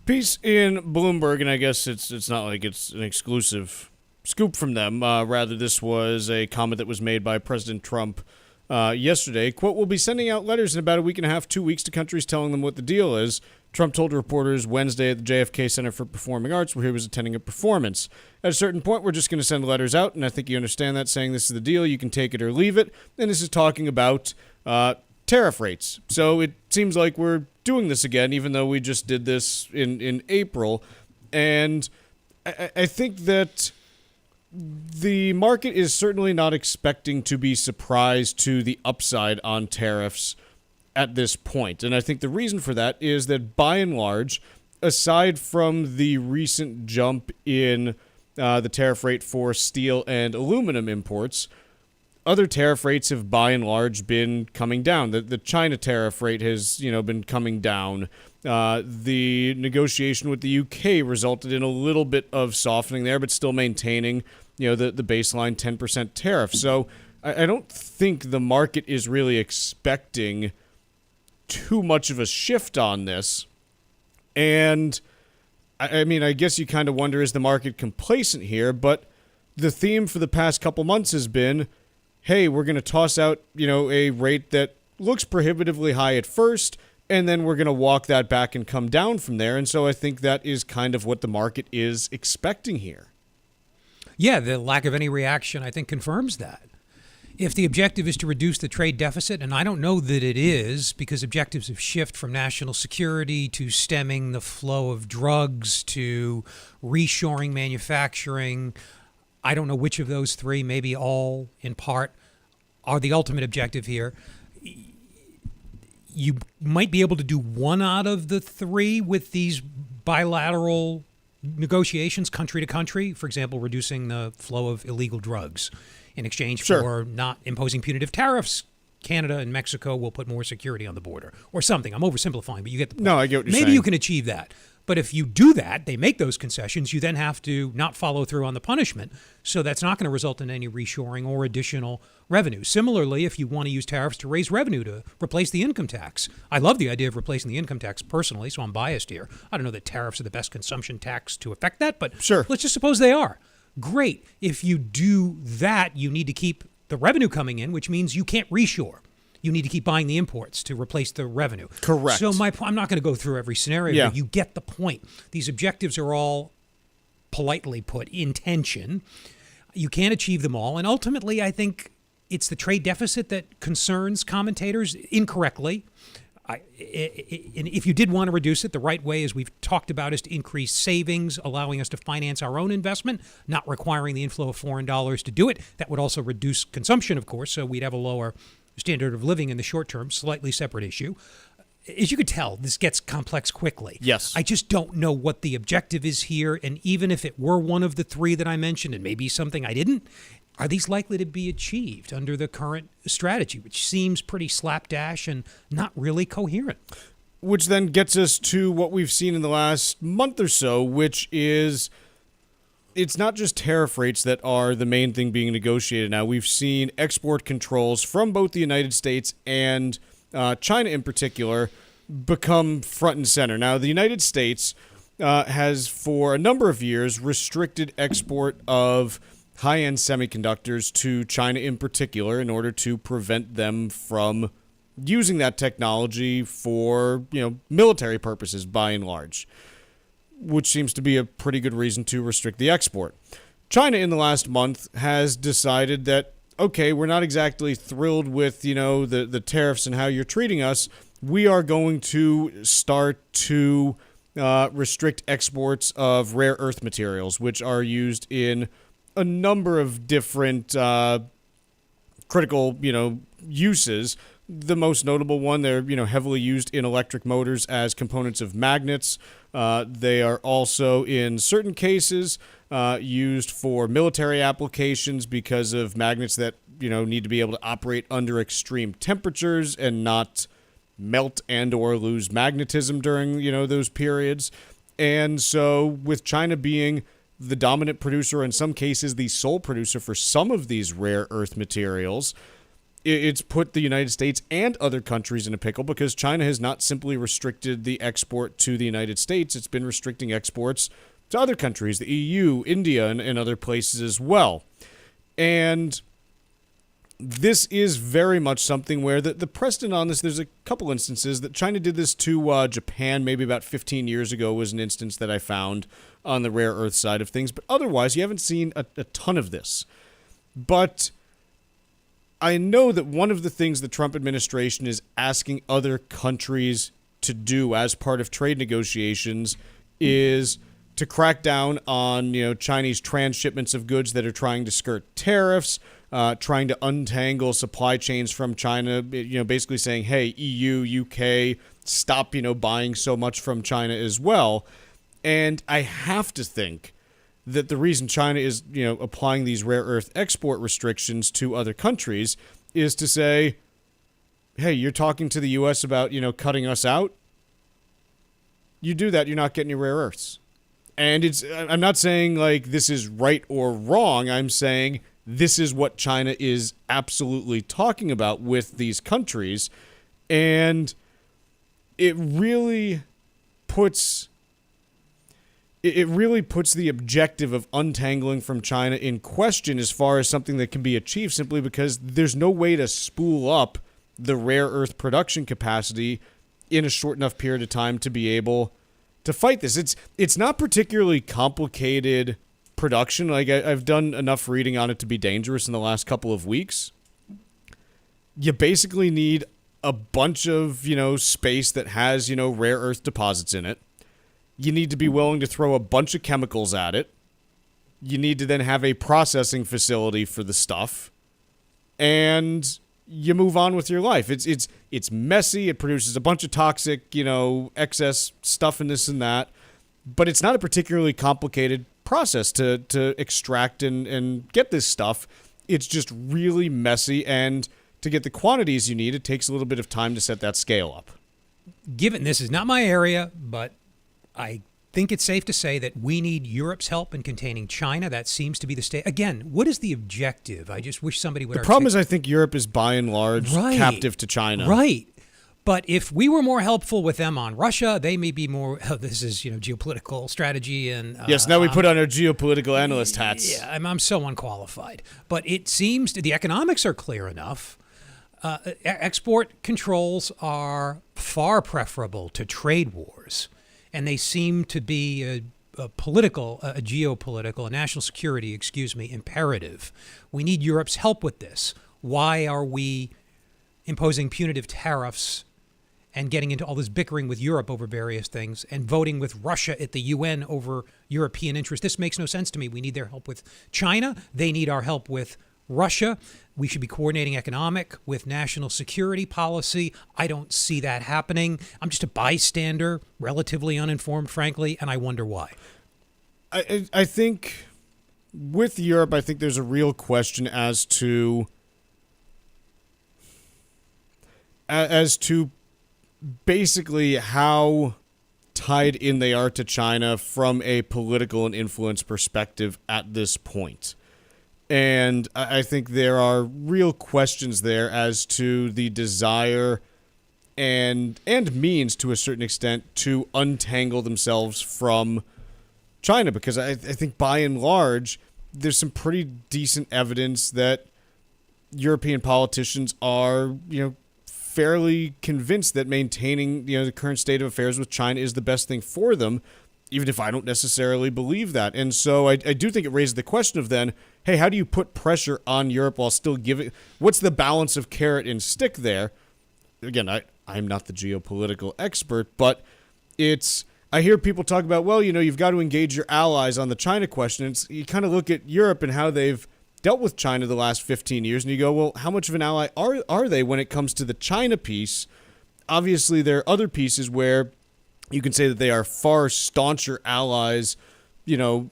Piece in Bloomberg, and I guess it's not like it's an exclusive scoop from them. Rather, this was a comment that was made by President Trump yesterday. Quote, "We'll be sending out letters in about a week and a half, 2 weeks to countries telling them what the deal is." Trump told reporters Wednesday at the JFK Center for Performing Arts, where he was attending a performance. "At a certain point, we're just going to send letters out, and I think you understand that, saying this is the deal, you can take it or leave it." And this is talking about tariff rates. So it seems like we're doing this again, even though we just did this in April. And I think that the market is certainly not expecting to be surprised to the upside on tariffs at this point. And I think the reason for that is that by and large, aside from the recent jump in the tariff rate for steel and aluminum imports, other tariff rates have by and large been coming down. The China tariff rate has, been coming down. The negotiation with the UK resulted in a little bit of softening there, but still maintaining, the baseline 10% tariff. So I don't think the market is really expecting too much of a shift on this. And I mean, I guess you kind of wonder, is the market complacent here? But the theme for the past couple months has been, hey, we're going to toss out, a rate that looks prohibitively high at first, and then we're going to walk that back and come down from there. And so I think that is kind of what the market is expecting here. Yeah, the lack of any reaction, I think, confirms that. If the objective is to reduce the trade deficit, and I don't know that it is, because objectives have shifted from national security to stemming the flow of drugs to reshoring manufacturing. I don't know which of those three, maybe all in part, are the ultimate objective here. You might be able to do one out of the three with these bilateral negotiations, country to country, for example, reducing the flow of illegal drugs in exchange for not imposing punitive tariffs. Canada and Mexico will put more security on the border or something. I'm oversimplifying, but you get the point. No, I get what you're saying. Maybe you can achieve that. But if you do that, they make those concessions, you then have to not follow through on the punishment. So that's not going to result in any reshoring or additional revenue. Similarly, if you want to use tariffs to raise revenue to replace the income tax, I love the idea of replacing the income tax personally, so I'm biased here. I don't know that tariffs are the best consumption tax to affect that, but let's just suppose they are. Great. If you do that, you need to keep the revenue coming in, which means you can't reshore. You need to keep buying the imports to replace the revenue. Correct. So I'm not going to go through every scenario, but you get the point. These objectives are all, politely put, in tension. You can't achieve them all. And ultimately, I think it's the trade deficit that concerns commentators incorrectly. If you did want to reduce it, the right way, as we've talked about, is to increase savings, allowing us to finance our own investment, not requiring the inflow of foreign dollars to do it. That would also reduce consumption, of course, so we'd have a lower standard of living in the short term, slightly separate issue. As you could tell, this gets complex quickly. Yes. I just don't know what the objective is here, and even if it were one of the three that I mentioned, and maybe something I didn't, are these likely to be achieved under the current strategy, which seems pretty slapdash and not really coherent? Which then gets us to what we've seen in the last month or so, which is it's not just tariff rates that are the main thing being negotiated now. We've seen export controls from both the United States and China in particular become front and center. Now, the United States has for a number of years restricted export of high-end semiconductors to China in particular in order to prevent them from using that technology for, military purposes by and large, which seems to be a pretty good reason to restrict the export. China in the last month has decided that, okay, we're not exactly thrilled with, the tariffs and how you're treating us. We are going to start to restrict exports of rare earth materials, which are used in a number of different critical, uses. The most notable one, they're, heavily used in electric motors as components of magnets. They are also, in certain cases, used for military applications because of magnets that, need to be able to operate under extreme temperatures and not melt and or lose magnetism during, those periods. And so with China being the dominant producer, in some cases the sole producer for some of these rare earth materials, it's put the United States and other countries in a pickle because China has not simply restricted the export to the United States. It's been restricting exports to other countries, the EU, India, and other places as well. And this is very much something where the precedent on this, there's a couple instances that China did this to Japan maybe about 15 years ago was an instance that I found on the rare earth side of things. But otherwise, you haven't seen a ton of this. But I know that one of the things the Trump administration is asking other countries to do as part of trade negotiations is to crack down on, Chinese transshipments of goods that are trying to skirt tariffs, trying to untangle supply chains from China, basically saying, hey, EU, UK, stop, buying so much from China as well. And I have to think that the reason China is, applying these rare earth export restrictions to other countries is to say, hey, you're talking to the U.S. about, cutting us out. You do that, you're not getting your rare earths. And I'm not saying like this is right or wrong. I'm saying this is what China is absolutely talking about with these countries. And it really puts the objective of untangling from China in question as far as something that can be achieved simply because there's no way to spool up the rare earth production capacity in a short enough period of time to be able to fight this. It's not particularly complicated production. Like I've done enough reading on it to be dangerous in the last couple of weeks. you basically need a bunch of, space that has, rare earth deposits in it. You need to be willing to throw a bunch of chemicals at it. You need to then have a processing facility for the stuff. And you move on with your life. It's messy. It produces a bunch of toxic, excess stuff and this and that. But it's not a particularly complicated process to extract and get this stuff. It's just really messy, and to get the quantities you need, it takes a little bit of time to set that scale up. Given this is not my area, but I think it's safe to say that we need Europe's help in containing China. That seems to be the state. Again, what is the objective? I just wish somebody would. The problem is I think Europe is by and large captive to China. Right. But if we were more helpful with them on Russia, they may be more. This is geopolitical strategy and. Yes, now we put on our geopolitical analyst hats. Yeah, I'm so unqualified. But it seems the economics are clear enough. Export controls are far preferable to trade wars, and they seem to be a geopolitical, a national security, imperative. We need Europe's help with this. Why are we imposing punitive tariffs and getting into all this bickering with Europe over various things and voting with Russia at the UN over European interests? This makes no sense to me. We need their help with China. They need our help with Russia. We should be coordinating economic with national security policy. I don't see that happening. I'm just a bystander, relatively uninformed, frankly, and I wonder why. I think with Europe, I think there's a real question as to basically how tied in they are to China from a political and influence perspective at this point. And I think there are real questions there as to the desire and means, to a certain extent, to untangle themselves from China. Because I think by and large, there's some pretty decent evidence that European politicians are, fairly convinced that maintaining, the current state of affairs with China is the best thing for them, even if I don't necessarily believe that. And so I do think it raises the question of then, hey, how do you put pressure on Europe while still giving, what's the balance of carrot and stick there? Again, I'm not the geopolitical expert, but I hear people talk about, well, you've got to engage your allies on the China question. You kind of look at Europe and how they've dealt with China the last 15 years, and you go, well, how much of an ally are they when it comes to the China piece? Obviously, there are other pieces where you can say that they are far stauncher allies,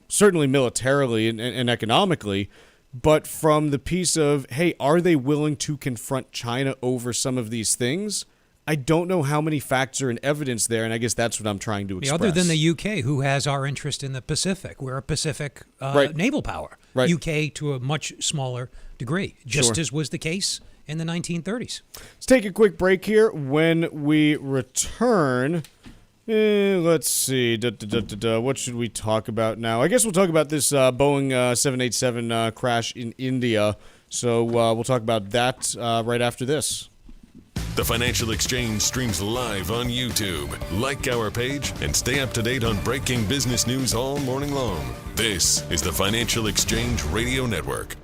certainly militarily and economically, but from the piece of, hey, are they willing to confront China over some of these things? I don't know how many facts are in evidence there, and I guess that's what I'm trying to express. Other than the UK, who has our interest in the Pacific. We're a Pacific naval power. Right. UK to a much smaller degree, just as was the case in the 1930s. Let's take a quick break here. When we return, let's see. What should we talk about now? I guess we'll talk about this Boeing 787 crash in India. So we'll talk about that right after this. The Financial Exchange streams live on YouTube. Like our page and stay up to date on breaking business news all morning long. This is the Financial Exchange Radio Network.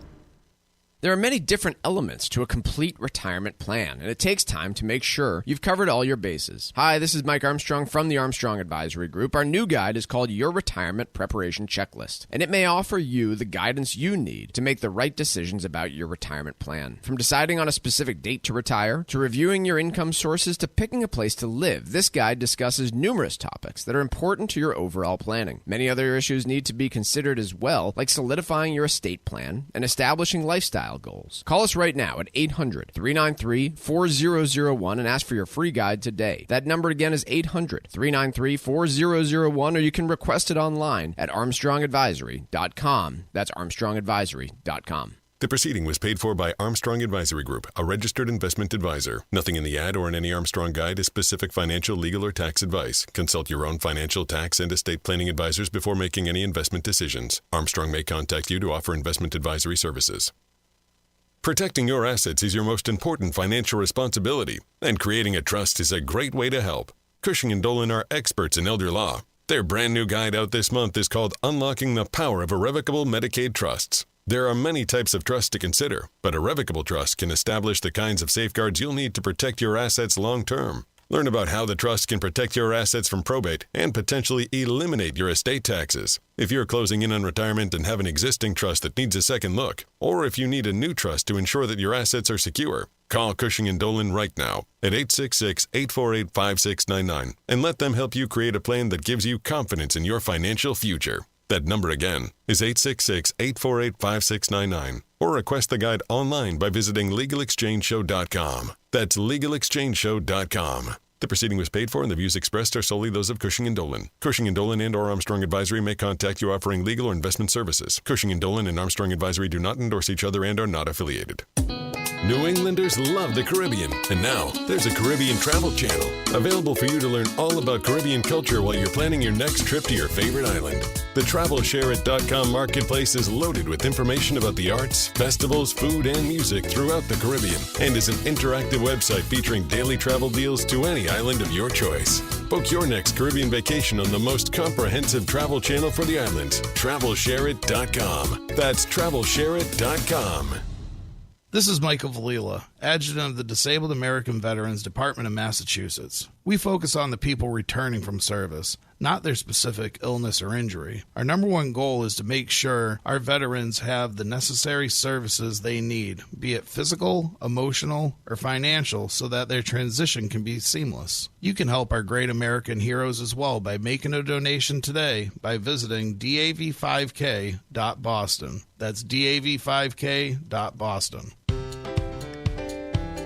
There are many different elements to a complete retirement plan, and it takes time to make sure you've covered all your bases. Hi, this is Mike Armstrong from the Armstrong Advisory Group. Our new guide is called Your Retirement Preparation Checklist, and it may offer you the guidance you need to make the right decisions about your retirement plan. From deciding on a specific date to retire, to reviewing your income sources, to picking a place to live, this guide discusses numerous topics that are important to your overall planning. Many other issues need to be considered as well, like solidifying your estate plan and establishing lifestyle goals. Call us right now at 800-393-4001 and ask for your free guide today. That number again is 800-393-4001, or you can request it online at armstrongadvisory.com. That's armstrongadvisory.com. The proceeding was paid for by Armstrong Advisory Group, a registered investment advisor. Nothing in the ad or in any Armstrong guide is specific financial, legal, or tax advice. Consult your own financial, tax, and estate planning advisors before making any investment decisions. Armstrong may contact you to offer investment advisory services. Protecting your assets is your most important financial responsibility, and creating a trust is a great way to help. Cushing & Dolan are experts in elder law. Their brand new guide out this month is called Unlocking the Power of Irrevocable Medicaid Trusts. There are many types of trust to consider, but irrevocable trust can establish the kinds of safeguards you'll need to protect your assets long term. Learn about how the trust can protect your assets from probate and potentially eliminate your estate taxes. If you're closing in on retirement and have an existing trust that needs a second look, or if you need a new trust to ensure that your assets are secure, call Cushing & Dolan right now at 866-848-5699 and let them help you create a plan that gives you confidence in your financial future. That number again is 866-848-5699, or request the guide online by visiting LegalExchangeShow.com. That's LegalExchangeShow.com. The proceeding was paid for and the views expressed are solely those of Cushing & Dolan. Cushing & Dolan and or Armstrong Advisory may contact you offering legal or investment services. Cushing & Dolan and Armstrong Advisory do not endorse each other and are not affiliated. New Englanders love the Caribbean, and now there's a Caribbean travel channel available for you to learn all about Caribbean culture while you're planning your next trip to your favorite island. The at.to marketplace is loaded with information about the arts, festivals, food, and music throughout the Caribbean, and is an interactive website featuring daily travel deals to any island of your choice. Book your next Caribbean vacation on the most comprehensive travel channel for the islands, TravelShareIt.com. That's TravelShareIt.com. This is Michael Valila, Adjutant of the Disabled American Veterans Department of Massachusetts. We focus on the people returning from service, not their specific illness or injury. Our number one goal is to make sure our veterans have the necessary services they need, be it physical, emotional, or financial, so that their transition can be seamless. You can help our great American heroes as well by making a donation today by visiting dav5k.boston. That's dav5k.boston.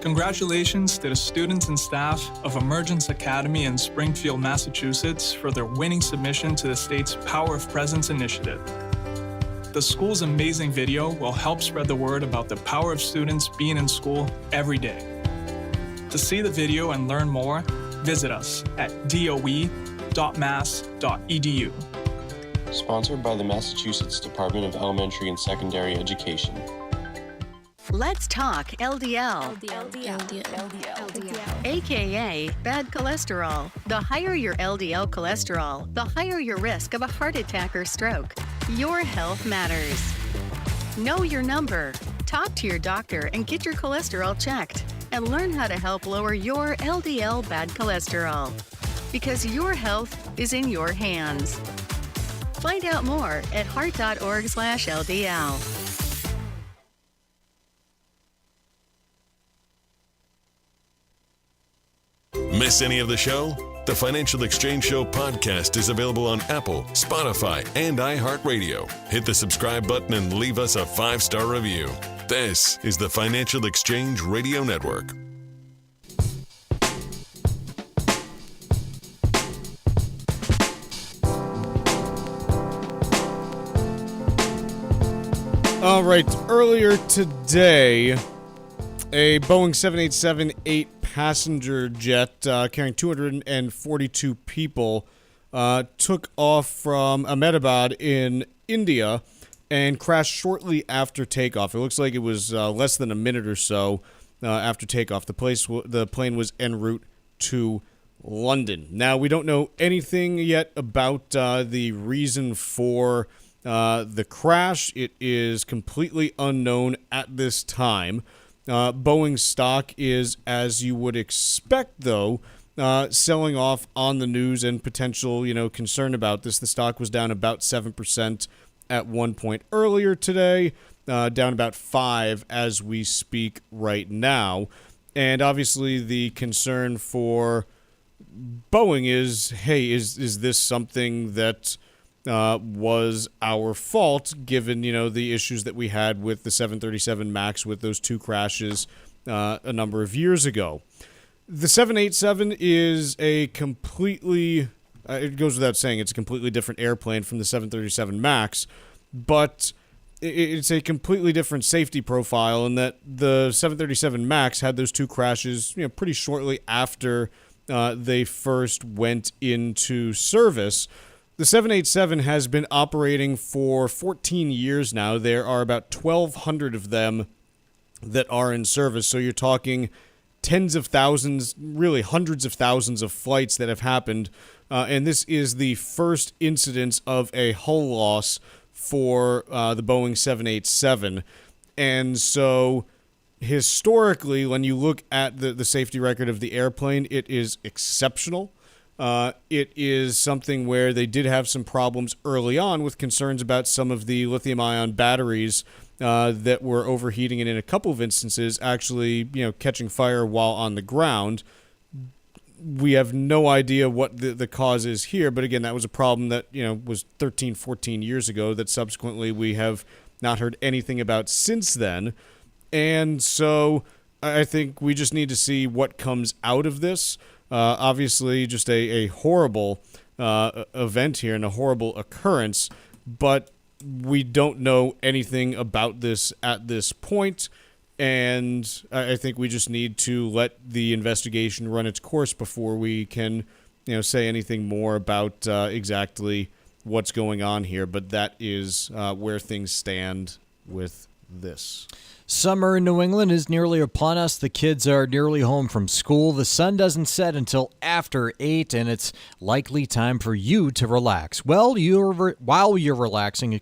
Congratulations to the students and staff of Emergence Academy in Springfield, Massachusetts for their winning submission to the state's Power of Presence initiative. The school's amazing video will help spread the word about the power of students being in school every day. To see the video and learn more, visit us at doe.mass.edu. Sponsored by the Massachusetts Department of Elementary and Secondary Education. Let's talk LDL. AKA bad cholesterol. The higher your LDL cholesterol, the higher your risk of a heart attack or stroke. Your health matters. Know your number. Talk to your doctor and get your cholesterol checked. And learn how to help lower your LDL bad cholesterol. Because your health is in your hands. Find out more at heart.org/LDL. Miss any of the show? The Financial Exchange Show podcast is available on Apple, Spotify, and iHeartRadio. Hit the subscribe button and leave us a 5-star review. This is the Financial Exchange Radio Network. All right, earlier today, a Boeing 787-8 passenger jet carrying 242 people took off from Ahmedabad in India and crashed shortly after takeoff. It looks like it was less than a minute or so after takeoff. The plane was en route to London. Now, we don't know anything yet about the reason for the crash. It is completely unknown at this time. Boeing stock is, as you would expect, though, selling off on the news and potential, concern about this. The stock was down about 7% at one point earlier today, down about 5% as we speak right now. And obviously the concern for Boeing is, hey, is this something that was our fault, given, the issues that we had with the 737 MAX with those two crashes a number of years ago. The 787 is a completely, it goes without saying, it's a completely different airplane from the 737 MAX, but it's a completely different safety profile in that the 737 MAX had those two crashes, pretty shortly after they first went into service. The 787 has been operating for 14 years now. There are about 1,200 of them that are in service. So you're talking tens of thousands, really hundreds of thousands of flights that have happened. And this is the first incidence of a hull loss for the Boeing 787. And so historically, when you look at the safety record of the airplane, it is exceptional. It is something where they did have some problems early on with concerns about some of the lithium-ion batteries that were overheating and in a couple of instances actually, catching fire while on the ground. We have no idea what the cause is here, but again, that was a problem that, was 13, 14 years ago that subsequently we have not heard anything about since then. And so I think we just need to see what comes out of this. Obviously, just a horrible event here and a horrible occurrence, but we don't know anything about this at this point, and I think we just need to let the investigation run its course before we can, say anything more about exactly what's going on here. But that is where things stand with this. Summer in New England is nearly upon us. The kids are nearly home from school. The sun doesn't set until after 8, and it's likely time for you to relax. Well, while you're relaxing,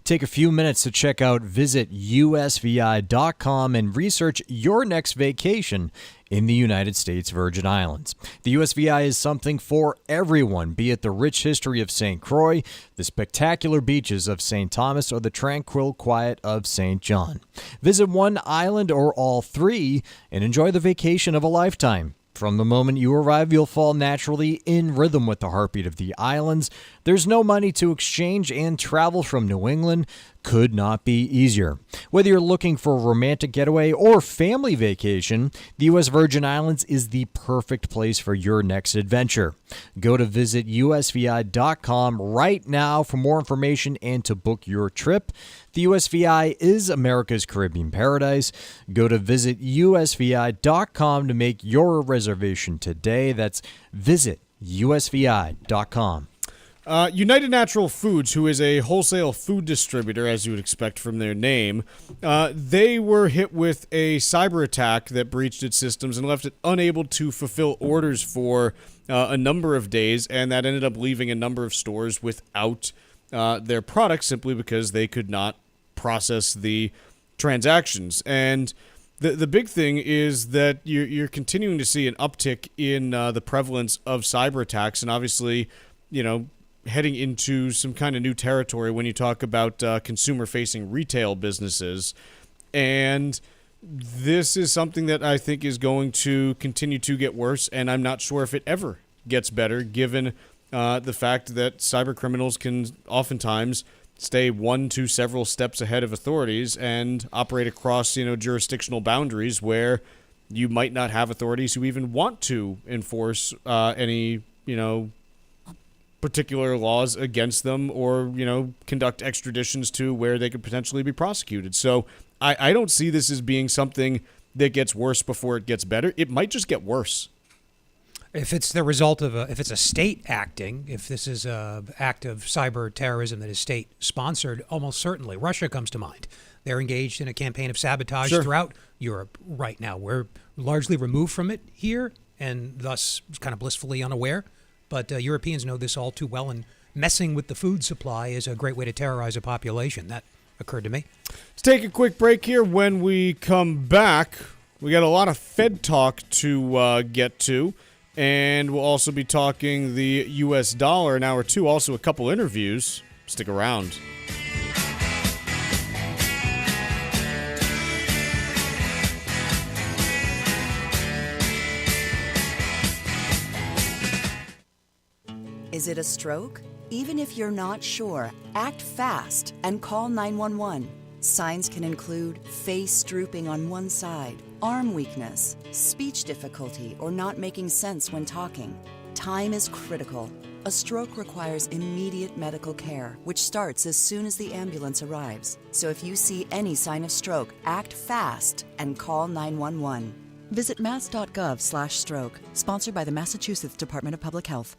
take a few minutes to check out visitusvi.com and research your next vacation in the United States Virgin Islands. The USVI is something for everyone, be it the rich history of St. Croix, the spectacular beaches of St. Thomas, or the tranquil quiet of St. John. Visit one island or all three and enjoy the vacation of a lifetime. From the moment you arrive, you'll fall naturally in rhythm with the heartbeat of the islands. There's no money to exchange, and travel from New England could not be easier. Whether you're looking for a romantic getaway or family vacation, the U.S. Virgin Islands is the perfect place for your next adventure. Go to visitusvi.com right now for more information and to book your trip. The USVI is America's Caribbean paradise. Go to visitusvi.com to make your reservation today. That's visitusvi.com. United Natural Foods, who is a wholesale food distributor, as you would expect from their name, they were hit with a cyber attack that breached its systems and left it unable to fulfill orders for a number of days, and that ended up leaving a number of stores without their products simply because they could not process the transactions. And the big thing is that you're continuing to see an uptick in the prevalence of cyber attacks, and obviously, heading into some kind of new territory when you talk about consumer-facing retail businesses. And this is something that I think is going to continue to get worse, and I'm not sure if it ever gets better, given the fact that cyber criminals can oftentimes stay one to several steps ahead of authorities and operate across, jurisdictional boundaries where you might not have authorities who even want to enforce any, particular laws against them or, conduct extraditions to where they could potentially be prosecuted. So I don't see this as being something that gets worse before it gets better. It might just get worse. If it's the result of if it's a state acting, if this is an act of cyber terrorism that is state sponsored, almost certainly Russia comes to mind. They're engaged in a campaign of sabotage throughout Europe right now. We're largely removed from it here and thus kind of blissfully unaware. But Europeans know this all too well, and messing with the food supply is a great way to terrorize a population. That occurred to me. Let's take a quick break here. When we come back, we got a lot of Fed talk to get to, and we'll also be talking the U.S. dollar in hour two. Also, a couple interviews. Stick around. Is it a stroke? Even if you're not sure, act fast and call 911. Signs can include face drooping on one side, arm weakness, speech difficulty, or not making sense when talking. Time is critical. A stroke requires immediate medical care, which starts as soon as the ambulance arrives. So if you see any sign of stroke, act fast and call 911. Visit mass.gov/stroke, sponsored by the Massachusetts Department of Public Health.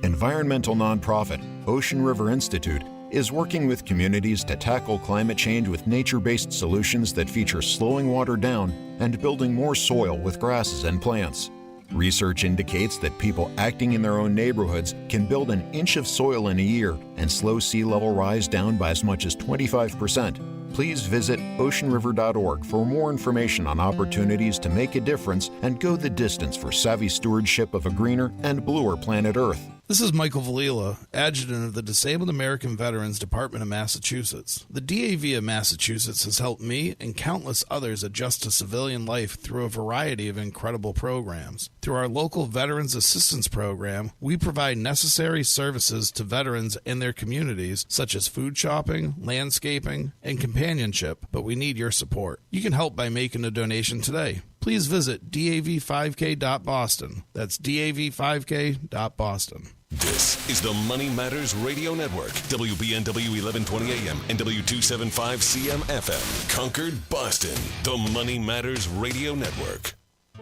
Environmental nonprofit Ocean River Institute is working with communities to tackle climate change with nature-based solutions that feature slowing water down and building more soil with grasses and plants. Research indicates that people acting in their own neighborhoods can build an inch of soil in a year and slow sea level rise down by as much as 25%. Please visit oceanriver.org for more information on opportunities to make a difference and go the distance for savvy stewardship of a greener and bluer planet Earth. This is Michael Valila, Adjutant of the Disabled American Veterans Department of Massachusetts. The DAV of Massachusetts has helped me and countless others adjust to civilian life through a variety of incredible programs. Through our local Veterans Assistance Program, we provide necessary services to veterans and their communities, such as food shopping, landscaping, and companionship, but we need your support. You can help by making a donation today. Please visit dav5k.boston. That's dav5k.boston. This is the Money Matters Radio Network, WBNW 1120 AM and W275 CM FM. Concord, Boston, the Money Matters Radio Network.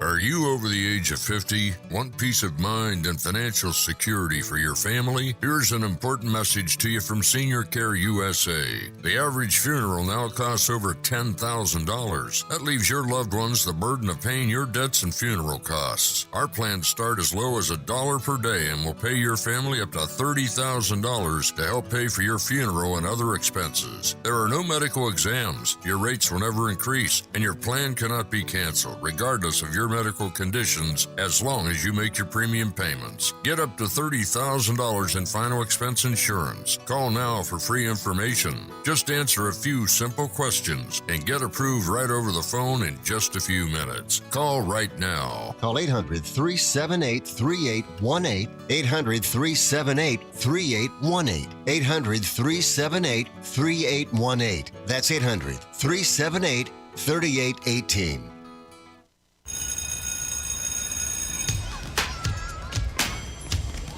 Are you over the age of 50? Want peace of mind and financial security for your family? Here's an important message to you from Senior Care USA. The average funeral now costs over $10,000. That leaves your loved ones the burden of paying your debts and funeral costs. Our plans start as low as $1 per day and will pay your family up to $30,000 to help pay for your funeral and other expenses. There are no medical exams. Your rates will never increase, and your plan cannot be canceled, regardless of your medical conditions, as long as you make your premium payments. Get up to $30,000 in final expense insurance. Call now for free information. Just answer a few simple questions and get approved right over the phone in just a few minutes. Call right now. Call 800-378-3818. 800-378-3818. 800-378-3818. That's 800-378-3818.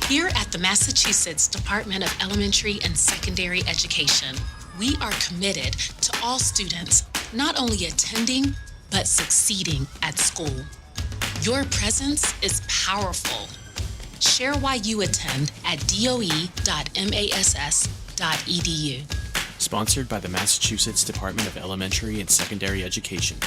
Here at the Massachusetts Department of Elementary and Secondary Education, we are committed to all students not only attending, but succeeding at school. Your presence is powerful. Share why you attend at doe.mass.edu. Sponsored by the Massachusetts Department of Elementary and Secondary Education.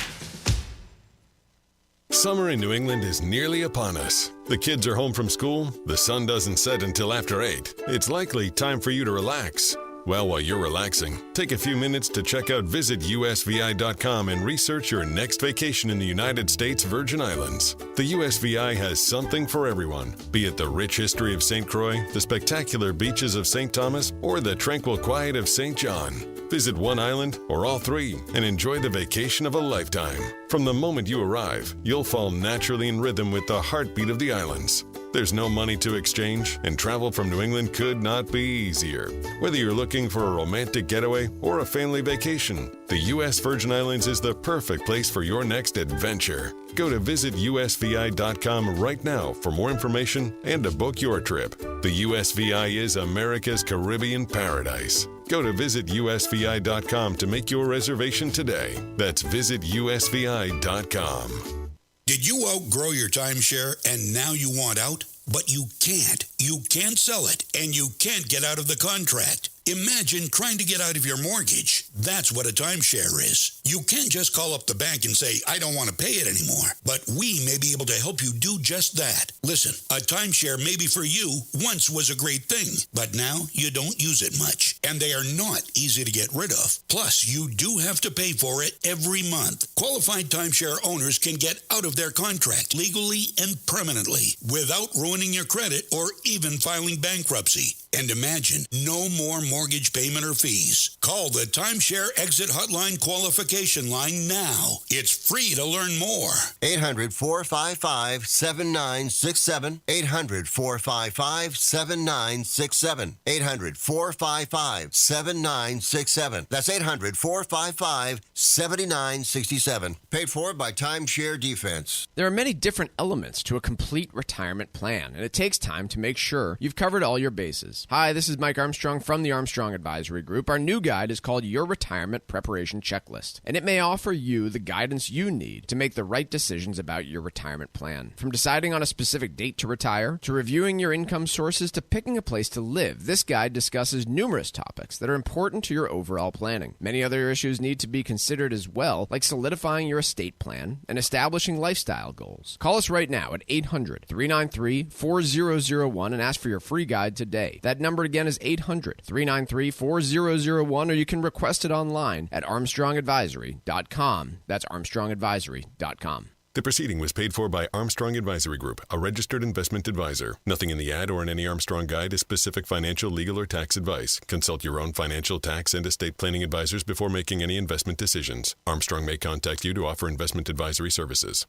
Summer in New England is nearly upon us. The kids are home from school, the sun doesn't set until after 8. It's likely time for you to relax. Well, while you're relaxing, take a few minutes to check out visitusvi.com and research your next vacation in the United States Virgin Islands. The USVI has something for everyone, be it the rich history of St. Croix, the spectacular beaches of St. Thomas, or the tranquil quiet of St. John. Visit one island or all three and enjoy the vacation of a lifetime. From the moment you arrive, you'll fall naturally in rhythm with the heartbeat of the islands. There's no money to exchange, and travel from New England could not be easier. Whether you're looking for a romantic getaway or a family vacation, the U.S. Virgin Islands is the perfect place for your next adventure. Go to visitusvi.com right now for more information and to book your trip. The USVI is America's Caribbean paradise. Go to visitusvi.com to make your reservation today. That's visitusvi.com. Did you outgrow your timeshare and now you want out? But you can't. You can't sell it, and you can't get out of the contract. Imagine trying to get out of your mortgage. That's what a timeshare is. You can't just call up the bank and say, I don't want to pay it anymore. But we may be able to help you do just that. Listen, a timeshare maybe for you once was a great thing, but now you don't use it much. And they are not easy to get rid of. Plus, you do have to pay for it every month. Qualified timeshare owners can get out of their contract legally and permanently without ruining your credit or even filing bankruptcy. And imagine, no more mortgage payment or fees. Call the Timeshare Exit Hotline qualification line now. It's free to learn more. 800-455-7967. 800-455-7967. 800-455-7967. That's 800-455-7967. Paid for by Timeshare Defense. There are many different elements to a complete retirement plan, and it takes time to make sure you've covered all your bases. Hi, this is Mike Armstrong from the Armstrong Advisory Group. Our new guide is called Your Retirement Preparation Checklist, and it may offer you the guidance you need to make the right decisions about your retirement plan. From deciding on a specific date to retire, to reviewing your income sources, to picking a place to live, this guide discusses numerous topics that are important to your overall planning. Many other issues need to be considered as well, like solidifying your estate plan and establishing lifestyle goals. Call us right now at 800-393-4001 and ask for your free guide today. That number again is 800-393-4001, or you can request it online at armstrongadvisory.com. That's armstrongadvisory.com. The proceeding was paid for by Armstrong Advisory Group, a registered investment advisor. Nothing in the ad or in any Armstrong guide is specific financial, legal, or tax advice. Consult your own financial, tax, and estate planning advisors before making any investment decisions. Armstrong may contact you to offer investment advisory services.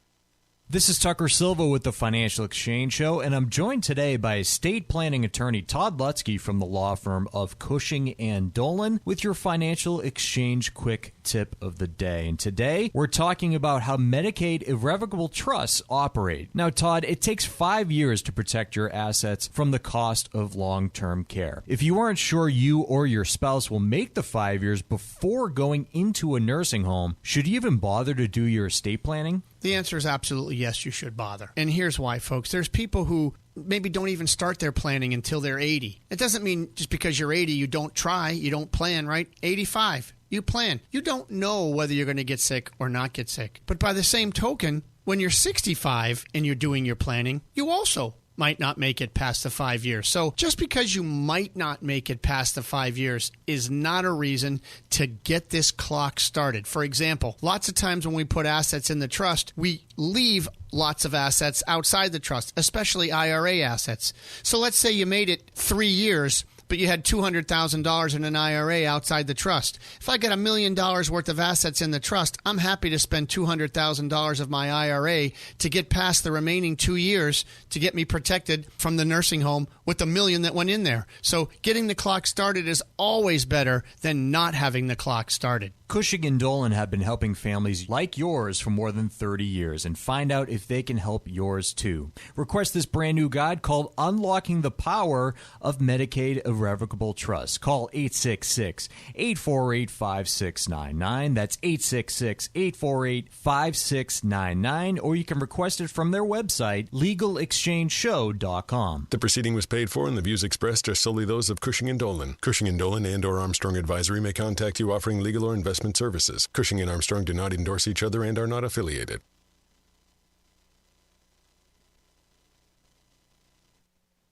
This is Tucker Silva with the Financial Exchange Show, and I'm joined today by estate planning attorney Todd Lutzke from the law firm of Cushing & Dolan with your Financial Exchange quick tip of the day. And today, we're talking about how Medicaid irrevocable trusts operate. Now, Todd, it takes 5 years to protect your assets from the cost of long-term care. If you aren't sure you or your spouse will make the 5 years before going into a nursing home, should you even bother to do your estate planning? The answer is absolutely yes, you should bother. And here's why, folks. There's people who maybe don't even start their planning until they're 80. It doesn't mean just because you're 80, you don't try, you don't plan, right? 85, you plan. You don't know whether you're going to get sick or not get sick. But by the same token, when you're 65 and you're doing your planning, you also might not make it past the 5 years. So just because you might not make it past the 5 years is not a reason to get this clock started. For example, lots of times when we put assets in the trust, we leave lots of assets outside the trust, especially IRA assets. So let's say you made it 3 years, but you had $200,000 in an IRA outside the trust. If I got $1 million worth of assets in the trust, I'm happy to spend $200,000 of my IRA to get past the remaining 2 years to get me protected from the nursing home with the $1 million that went in there. So getting the clock started is always better than not having the clock started. Cushing & Dolan have been helping families like yours for more than 30 years, and find out if they can help yours too. Request this brand new guide called Unlocking the Power of Medicaid Irrevocable Trust. Call 866-848-5699. That's 866-848-5699, or you can request it from their website, legalexchangeshow.com. The proceeding was paid for, and the views expressed are solely those of Cushing & Dolan. Cushing & Dolan and or Armstrong Advisory may contact you offering legal or investment services. Cushing & Armstrong do not endorse each other and are not affiliated.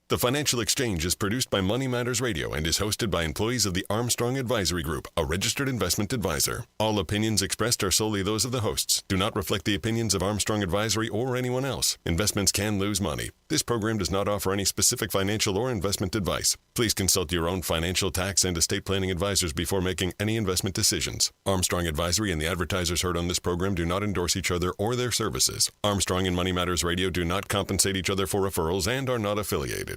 The Financial Exchange is produced by Money Matters Radio and is hosted by employees of the Armstrong Advisory Group, a registered investment advisor. All opinions expressed are solely those of the hosts, do not reflect the opinions of Armstrong Advisory or anyone else. Investments can lose money. This program does not offer any specific financial or investment advice. Please consult your own financial, tax, and estate planning advisors before making any investment decisions. Armstrong Advisory and the advertisers heard on this program do not endorse each other or their services. Armstrong and Money Matters Radio do not compensate each other for referrals and are not affiliated.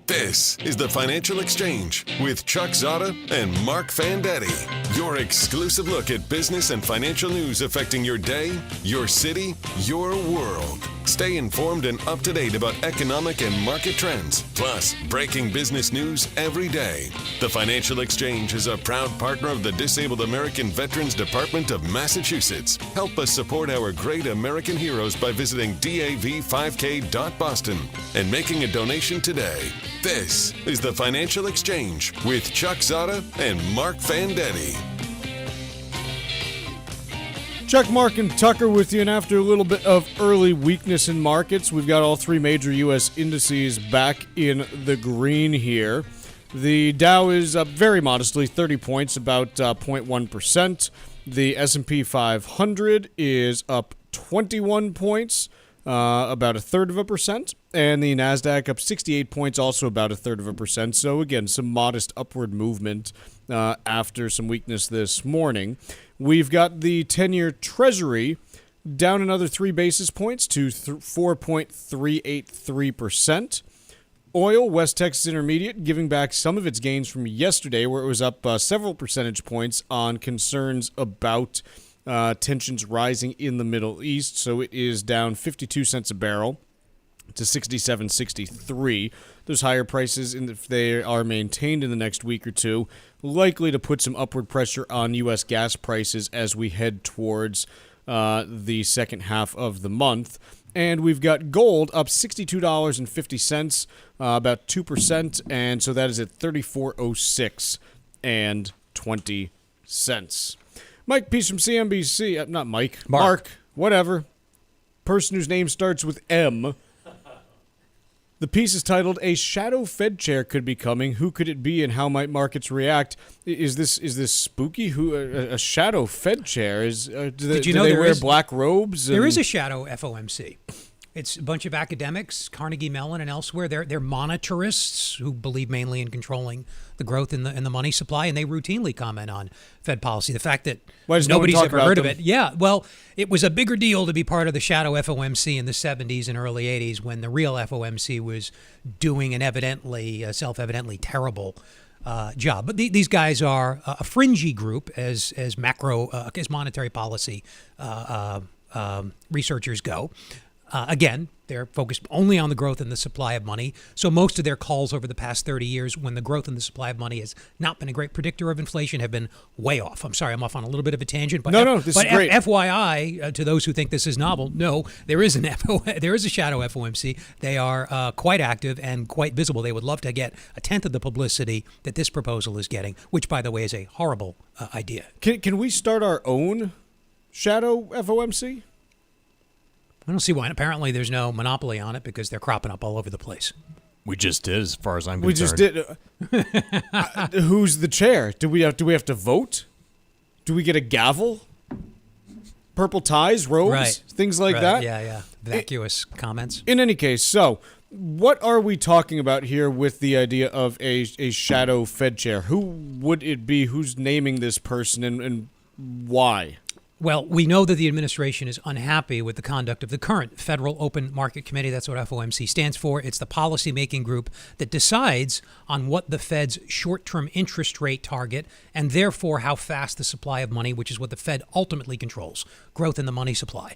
This is the Financial Exchange with Chuck Zodda and Marc Fandetti. Your exclusive look at business and financial news affecting your day, your city, your world. Stay informed and up to date about economic and market trends, plus breaking business news every day. The Financial Exchange is a proud partner of the Disabled American Veterans Department of Massachusetts. Help us support our great American heroes by visiting dav5k.boston and making a donation today. This is the Financial Exchange with Chuck Zodda and Marc Fandetti. Chuck, Mark, and Tucker with you, and after a little bit of early weakness in markets, we've got all three major U.S. indices back in the green here. The Dow is up very modestly, 30 points, about 0.1%. The S&P 500 is up 21 points, about 1/3%. And the NASDAQ up 68 points, also about 1/3%. So again, some modest upward movement after some weakness this morning. We've got the 10-year Treasury down another 3 basis points to 4.383%. Oil, West Texas Intermediate, giving back some of its gains from yesterday, where it was up several percentage points on concerns about tensions rising in the Middle East. So it is down 52 cents a barrel. to 67.63. Those higher prices, if they are maintained in the next week or two, likely to put some upward pressure on U.S. gas prices as we head towards the second half of the month. And we've got gold up $62.50, about 2%, and so that is at $34.06 and 20 cents. Mike Peace from CNBC, not Mike, Mark, whatever. Person whose name starts with M. The piece is titled, "A Shadow Fed Chair Could Be Coming. Who could it be and how might markets react?" Is this spooky? Who a shadow Fed chair? Did you know they wear black robes? There is a shadow FOMC. It's a bunch of academics, Carnegie Mellon and elsewhere. They're monetarists who believe mainly in controlling the growth in the money supply, and they routinely comment on Fed policy. The fact that nobody's ever heard of it. Yeah, well, it was a bigger deal to be part of the shadow FOMC in the 70s and early 80s when the real FOMC was doing an self-evidently terrible job. But these guys are a fringy group as monetary policy researchers go. Again, they're focused only on the growth in the supply of money. So most of their calls over the past 30 years, when the growth in the supply of money has not been a great predictor of inflation, have been way off. I'm sorry, I'm off on a little bit of a tangent. But this is great. FYI, to those who think this is novel, no, there is a shadow FOMC. They are quite active and quite visible. They would love to get a tenth of the publicity that this proposal is getting, which, by the way, is a horrible idea. Can we start our own shadow FOMC? I don't see why. Apparently, there's no monopoly on it because they're cropping up all over the place. We just did, as far as I'm concerned. We just did. Who's the chair? Do we have to vote? Do we get a gavel? Purple ties, robes, right. Things like that? Yeah. Vacuous comments. In any case, so what are we talking about here with the idea of a shadow Fed chair? Who would it be? Who's naming this person and why? Well, we know that the administration is unhappy with the conduct of the current Federal Open Market Committee. That's what FOMC stands for. It's the policymaking group that decides on what the Fed's short-term interest rate target and therefore how fast the supply of money, which is what the Fed ultimately controls, growth in the money supply.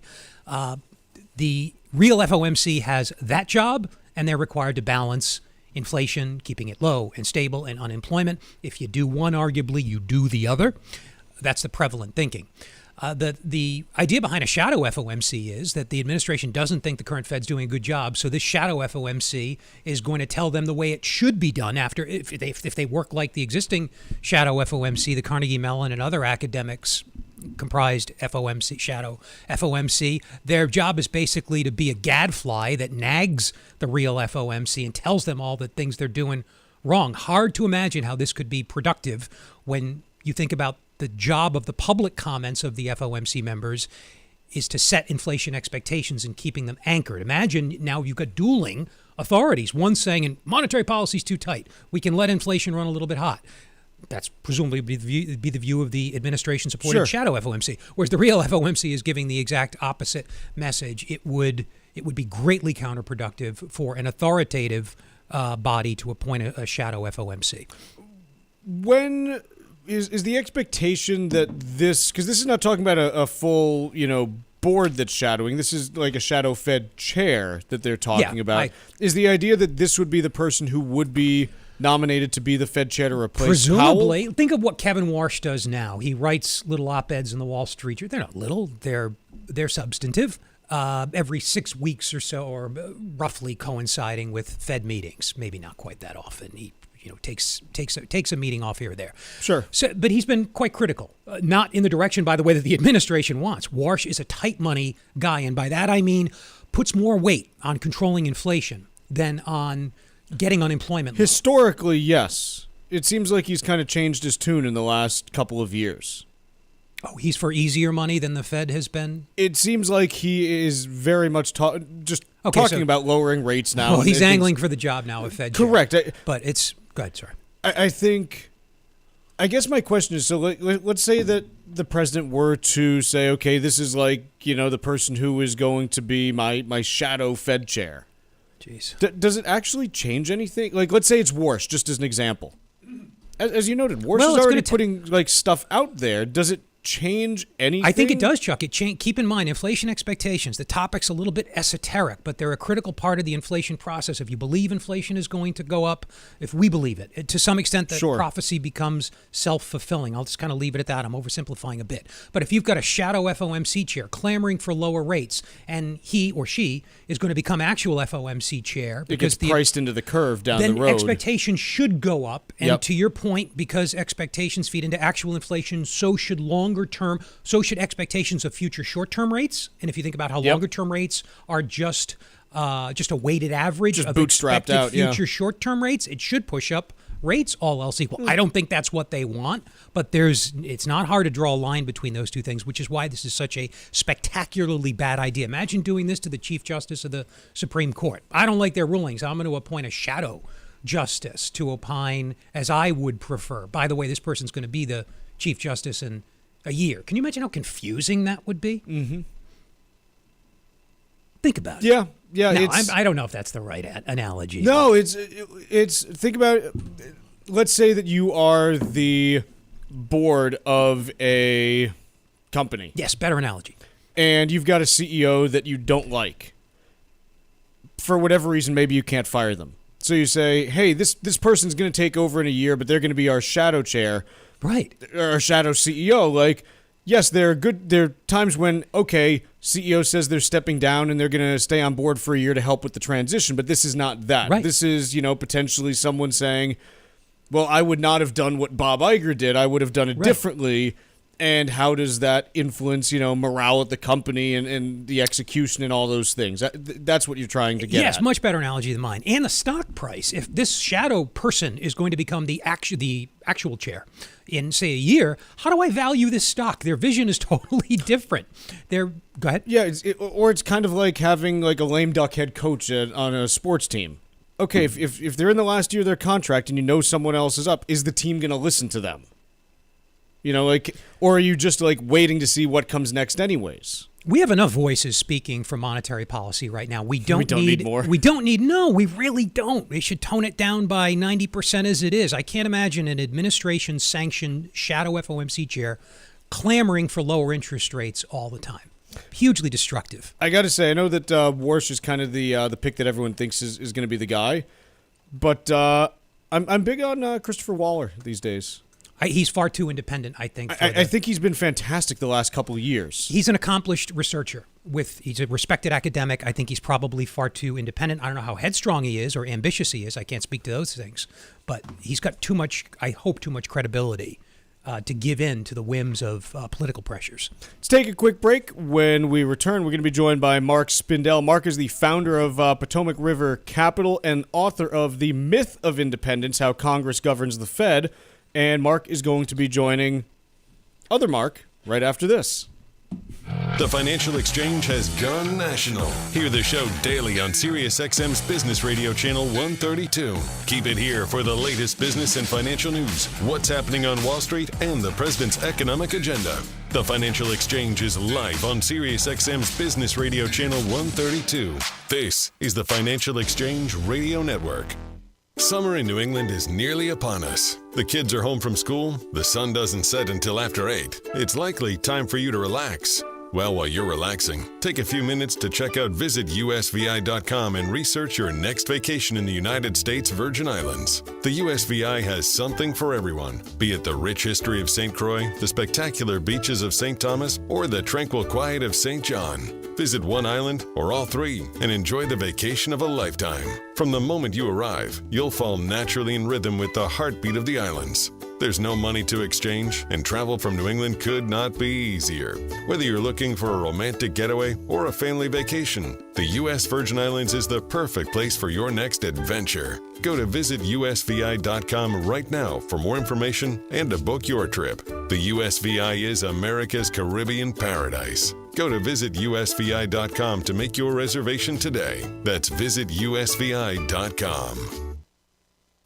The real FOMC has that job, and they're required to balance inflation, keeping it low and stable, and unemployment. If you do one, arguably, you do the other. That's the prevalent thinking. The idea behind a shadow FOMC is that the administration doesn't think the current Fed's doing a good job, so this shadow FOMC is going to tell them the way it should be done after if they work like the existing shadow FOMC, the Carnegie Mellon and other academics comprised shadow FOMC. Their job is basically to be a gadfly that nags the real FOMC and tells them all the things they're doing wrong. Hard to imagine how this could be productive when you think about the job of the public comments of the FOMC members is to set inflation expectations and keeping them anchored. Imagine now you've got dueling authorities. One saying monetary policy is too tight. We can let inflation run a little bit hot. That's presumably be the view of the administration-supported shadow FOMC. Whereas the real FOMC is giving the exact opposite message. It would be greatly counterproductive for an authoritative body to appoint a shadow FOMC. When is the expectation that this, because this is not talking about a full, board that's shadowing. This is like a shadow Fed chair that they're talking about. Is the idea that this would be the person who would be nominated to be the Fed chair to replace presumably Powell? Think of what Kevin Warsh does now. He writes little op-eds in the Wall Street Journal. They're not little. They're substantive. Every 6 weeks or so, or roughly coinciding with Fed meetings. Maybe not quite that often. He takes a meeting off here or there. Sure. So, but he's been quite critical, not in the direction, by the way, that the administration wants. Warsh is a tight money guy, and by that I mean puts more weight on controlling inflation than on getting unemployment low. Historically, yes. It seems like he's kind of changed his tune in the last couple of years. Oh, he's for easier money than the Fed has been? It seems like he is very much talking about lowering rates now. Well, he's angling for the job now of Fed chair. Correct. But it's... Go ahead, sorry. I guess my question is, so let's say that the president were to say, okay, this is like, the person who is going to be my shadow Fed chair. Jeez. Does it actually change anything? Like, let's say it's Warsh, just as an example. As you noted, Warsh is already putting stuff out there. Does it change anything? I think it does, Chuck. Keep in mind, inflation expectations. The topic's a little bit esoteric, but they're a critical part of the inflation process. If you believe inflation is going to go up, if we believe it, to some extent, the prophecy becomes self-fulfilling. I'll just kind of leave it at that. I'm oversimplifying a bit. But if you've got a shadow FOMC chair clamoring for lower rates, and he or she is going to become actual FOMC chair, because it gets priced into the curve down the road, then expectations should go up. And to your point, because expectations feed into actual inflation, so should expectations of future short-term rates. And if you think about how longer-term rates are just a weighted average of expected future short-term rates, it should push up rates, all else equal. I don't think that's what they want, but it's not hard to draw a line between those two things, which is why this is such a spectacularly bad idea. Imagine doing this to the Chief Justice of the Supreme Court. I don't like their rulings. I'm going to appoint a shadow justice to opine as I would prefer. By the way, this person's going to be the Chief Justice in a year. Can you imagine how confusing that would be? Mm-hmm. Think about it. Yeah. No, I don't know if that's the right analogy. No, it's think about it. Let's say that you are the board of a company. Yes, better analogy. And you've got a CEO that you don't like. For whatever reason, maybe you can't fire them. So you say, hey, this person's going to take over in a year, but they're going to be our shadow chair. Right. Or shadow CEO. Like, yes, there are times when, okay, CEO says they're stepping down and they're going to stay on board for a year to help with the transition, but this is not that. Right. This is, potentially someone saying, well, I would not have done what Bob Iger did. I would have done it differently. And how does that influence, morale at the company and the execution and all those things? That's what you're trying to get at. Yes, much better analogy than mine. And the stock price. If this shadow person is going to become the actual chair in, say, a year, how do I value this stock? Their vision is totally different. Go ahead. Yeah, it's kind of like having like a lame duck head coach on a sports team. Okay, if they're in the last year of their contract and someone else is up, is the team going to listen to them? Or are you just waiting to see what comes next anyways? We have enough voices speaking for monetary policy right now. We don't need more. No, we really don't. They should tone it down by 90% as it is. I can't imagine an administration-sanctioned shadow FOMC chair clamoring for lower interest rates all the time. Hugely destructive. I got to say, I know that Warsh is kind of the pick that everyone thinks is going to be the guy, but I'm big on Christopher Waller these days. He's far too independent, I think. I think he's been fantastic the last couple of years. He's an accomplished researcher. He's a respected academic. I think he's probably far too independent. I don't know how headstrong he is or ambitious he is. I can't speak to those things. But he's got too much credibility to give in to the whims of political pressures. Let's take a quick break. When we return, we're going to be joined by Marc Spindel. Marc is the founder of Potomac River Capital and author of The Myth of Independence, How Congress Governs the Fed. And Marc is going to be joining other Marc right after this. The Financial Exchange has gone national. Hear the show daily on SiriusXM's Business Radio Channel 132. Keep it here for the latest business and financial news, what's happening on Wall Street, and the president's economic agenda. The Financial Exchange is live on SiriusXM's Business Radio Channel 132. This is the Financial Exchange Radio Network. Summer in New England is nearly upon us. The kids are home from school, the sun doesn't set until after 8. It's likely time for you to relax. Well, while you're relaxing, take a few minutes to check out visitusvi.com and research your next vacation in the United States Virgin Islands. The USVI has something for everyone, be it the rich history of St. Croix, the spectacular beaches of St. Thomas, or the tranquil quiet of St. John. Visit one island or all three and enjoy the vacation of a lifetime. From the moment you arrive, you'll fall naturally in rhythm with the heartbeat of the islands. There's no money to exchange, and travel from New England could not be easier. Whether you're looking for a romantic getaway or a family vacation, the U.S. Virgin Islands is the perfect place for your next adventure. Go to visitusvi.com right now for more information and to book your trip. The USVI is America's Caribbean paradise. Go to visitusvi.com to make your reservation today. That's visitusvi.com.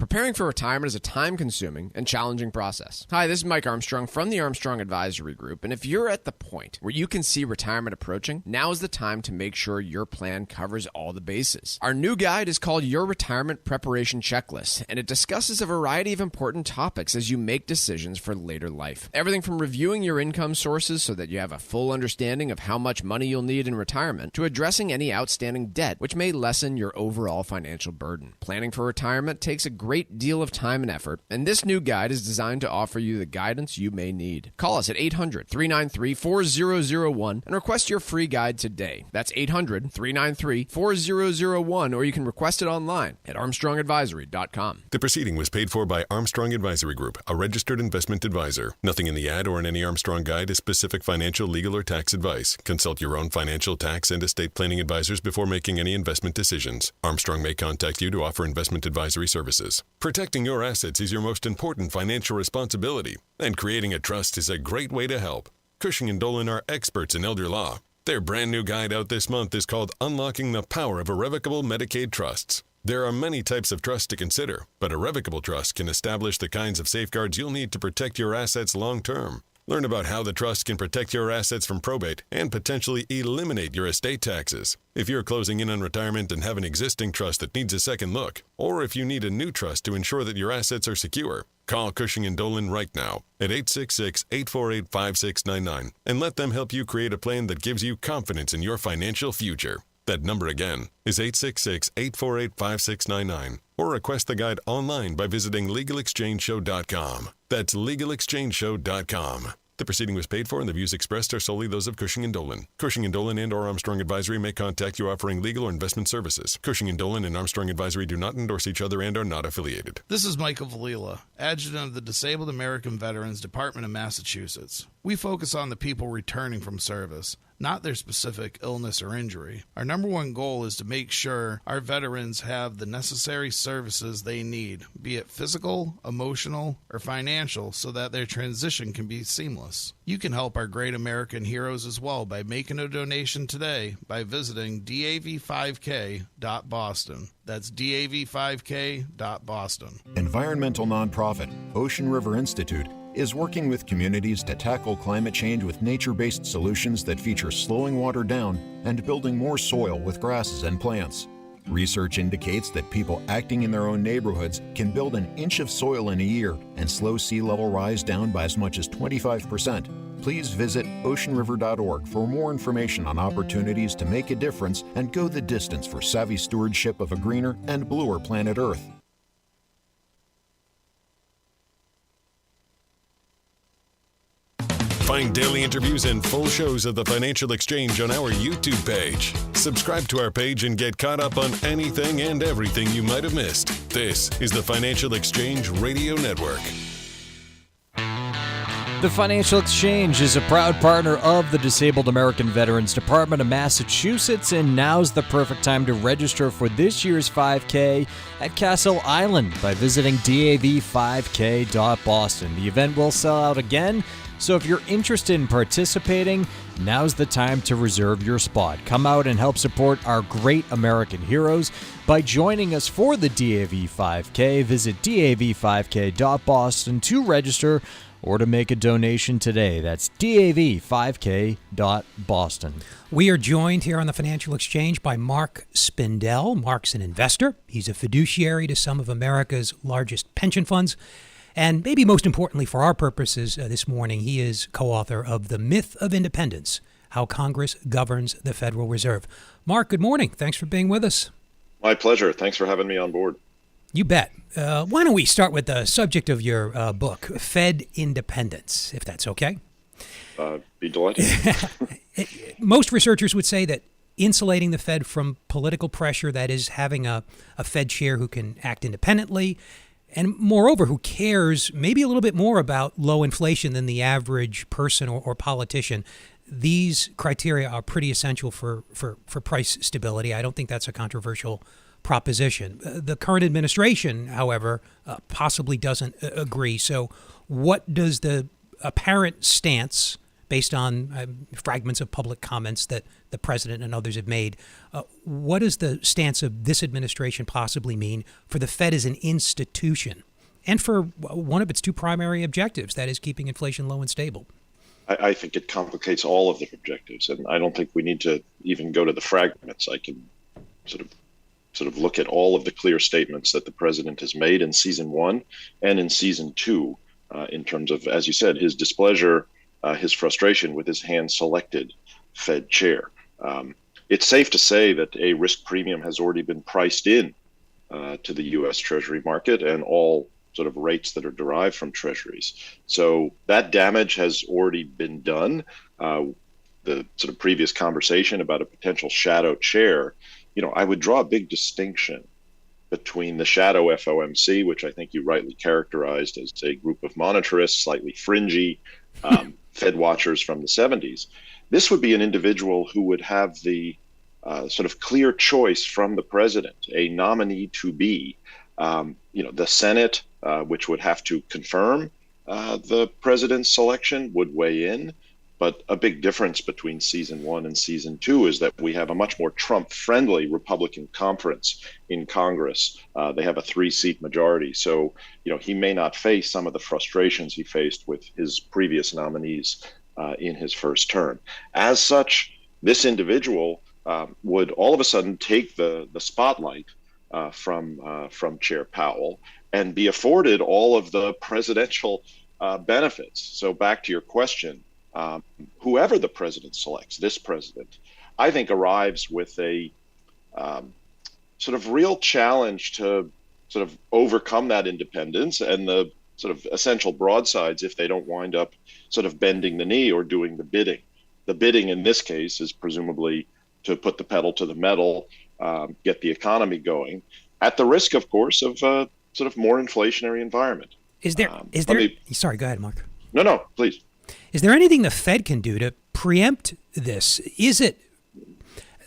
Preparing for retirement is a time-consuming and challenging process. Hi, this is Mike Armstrong from the Armstrong Advisory Group, and if you're at the point where you can see retirement approaching, now is the time to make sure your plan covers all the bases. Our new guide is called Your Retirement Preparation Checklist, and it discusses a variety of important topics as you make decisions for later life. Everything from reviewing your income sources so that you have a full understanding of how much money you'll need in retirement, to addressing any outstanding debt which may lessen your overall financial burden. Planning for retirement takes a great deal of time and effort, and this new guide is designed to offer you the guidance you may need. Call us at 800-393-4001 and request your free guide today. That's 800-393-4001, or you can request it online at armstrongadvisory.com. The proceeding was paid for by Armstrong Advisory Group, a registered investment advisor. Nothing in the ad or in any Armstrong guide is specific financial, legal, or tax advice. Consult your own financial, tax, and estate planning advisors before making any investment decisions. Armstrong may contact you to offer investment advisory services. Protecting your assets is your most important financial responsibility, and creating a trust is a great way to help. Cushing & Dolan are experts in elder law. Their brand new guide out this month is called Unlocking the Power of Irrevocable Medicaid Trusts. There are many types of trusts to consider, but a revocable trust can establish the kinds of safeguards you'll need to protect your assets long term. Learn about how the trust can protect your assets from probate and potentially eliminate your estate taxes. If you're closing in on retirement and have an existing trust that needs a second look, or if you need a new trust to ensure that your assets are secure, call Cushing & Dolan right now at 866-848-5699 and let them help you create a plan that gives you confidence in your financial future. That number again is 866-848-5699, or request the guide online by visiting LegalExchangeShow.com. That's LegalExchangeShow.com. The proceeding was paid for, and the views expressed are solely those of Cushing & Dolan. Cushing & Dolan and or Armstrong Advisory may contact you offering legal or investment services. Cushing & Dolan and Armstrong Advisory do not endorse each other and are not affiliated. This is Michael Valila, Adjutant of the Disabled American Veterans Department of Massachusetts. We focus on the people returning from service, not their specific illness or injury. Our number one goal is to make sure our veterans have the necessary services they need, be it physical, emotional, or financial, so that their transition can be seamless. You can help our great American heroes as well by making a donation today by visiting dav5k.boston. That's dav5k.boston. Environmental nonprofit Ocean River Institute is working with communities to tackle climate change with nature-based solutions that feature slowing water down and building more soil with grasses and plants. Research indicates that people acting in their own neighborhoods can build an inch of soil in a year and slow sea level rise down by as much as 25%. Please visit oceanriver.org for more information on opportunities to make a difference and go the distance for savvy stewardship of a greener and bluer planet Earth. Find daily interviews and full shows of the Financial Exchange on our YouTube page. Subscribe to our page and get caught up on anything and everything you might have missed. This is the Financial Exchange Radio Network. The Financial Exchange is a proud partner of the Disabled American Veterans Department of Massachusetts, and now's the perfect time to register for this year's 5K at Castle Island by visiting dav5k.boston. The event will sell out again, so if you're interested in participating, now's the time to reserve your spot. Come out and help support our great American heroes by joining us for the DAV 5K. Visit dav5k.boston to register or to make a donation today. That's dav5k.boston. We are joined here on the Financial Exchange by Marc Spindel. Marc's an investor. He's a fiduciary to some of America's largest pension funds. And maybe most importantly for our purposes this morning, he is co-author of The Myth of Independence, How Congress Governs the Federal Reserve. Marc, good morning. Thanks for being with us. My pleasure. Thanks for having me on board. You bet. Why don't we start with the subject of your book, Fed Independence, if that's okay? Be delighted. Most researchers would say that insulating the Fed from political pressure, that is, having a Fed chair who can act independently, and moreover, who cares maybe a little bit more about low inflation than the average person or politician. These criteria are pretty essential for price stability. I don't think that's a controversial proposition. The current administration, however, possibly doesn't agree. So what does the apparent stance based on fragments of public comments that the president and others have made. What does the stance of this administration possibly mean for the Fed as an institution and for one of its two primary objectives, that is keeping inflation low and stable? I think it complicates all of the objectives, and I don't think we need to even go to the fragments. I can sort of look at all of the clear statements that the president has made in season 1 and in season 2 in terms of, as you said, his displeasure, his frustration with his hand-selected Fed chair. It's safe to say that a risk premium has already been priced in to the U.S. Treasury market and all sort of rates that are derived from treasuries. So that damage has already been done. The sort of previous conversation about a potential shadow chair, I would draw a big distinction between the shadow FOMC, which I think you rightly characterized as a group of monetarists, slightly fringy, Fed watchers from the 70s. This would be an individual who would have the sort of clear choice from the president, a nominee to be. The Senate, which would have to confirm the president's selection, would weigh in. But a big difference between season 1 and season 2 is that we have a much more Trump-friendly Republican conference in Congress. They have a 3-seat majority. So, he may not face some of the frustrations he faced with his previous nominees in his first term. As such, this individual would all of a sudden take the spotlight from Chair Powell and be afforded all of the presidential benefits. So back to your question, whoever the president selects, this president, I think arrives with a sort of real challenge to sort of overcome that independence and the sort of essential broadsides if they don't wind up sort of bending the knee or doing the bidding. The bidding in this case is presumably to put the pedal to the metal, get the economy going, at the risk, of course, of a sort of more inflationary environment. Sorry, go ahead, Mark. No, please. Is there anything the Fed can do to preempt this? Is it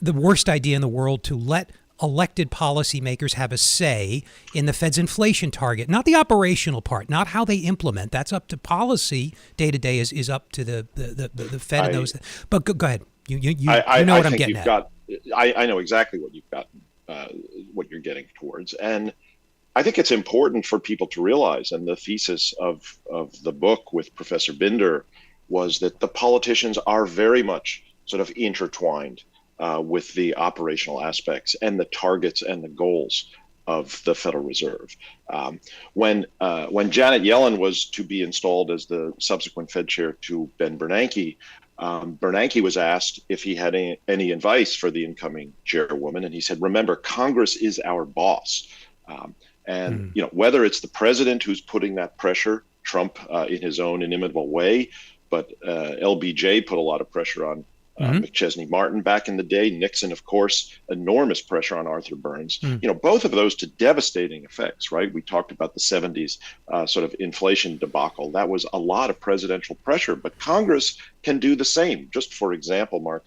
the worst idea in the world to let elected policymakers have a say in the Fed's inflation target? Not the operational part, not how they implement. That's up to policy. Day to day is up to the Fed and those. But go ahead. You know what I'm getting at. I know exactly what you've got, what you're getting towards, and I think it's important for people to realize, and the thesis of the book with Professor Binder was that the politicians are very much sort of intertwined with the operational aspects and the targets and the goals of the Federal Reserve. When Janet Yellen was to be installed as the subsequent Fed chair to Ben Bernanke, Bernanke was asked if he had any advice for the incoming chairwoman, and he said, "Remember, Congress is our boss." Whether it's the president who's putting that pressure, Trump in his own inimitable way, but LBJ put a lot of pressure on McChesney Martin back in the day. Nixon, of course, enormous pressure on Arthur Burns. Both of those to devastating effects, right? We talked about the 70s sort of inflation debacle. That was a lot of presidential pressure, but Congress can do the same. Just for example, Mark,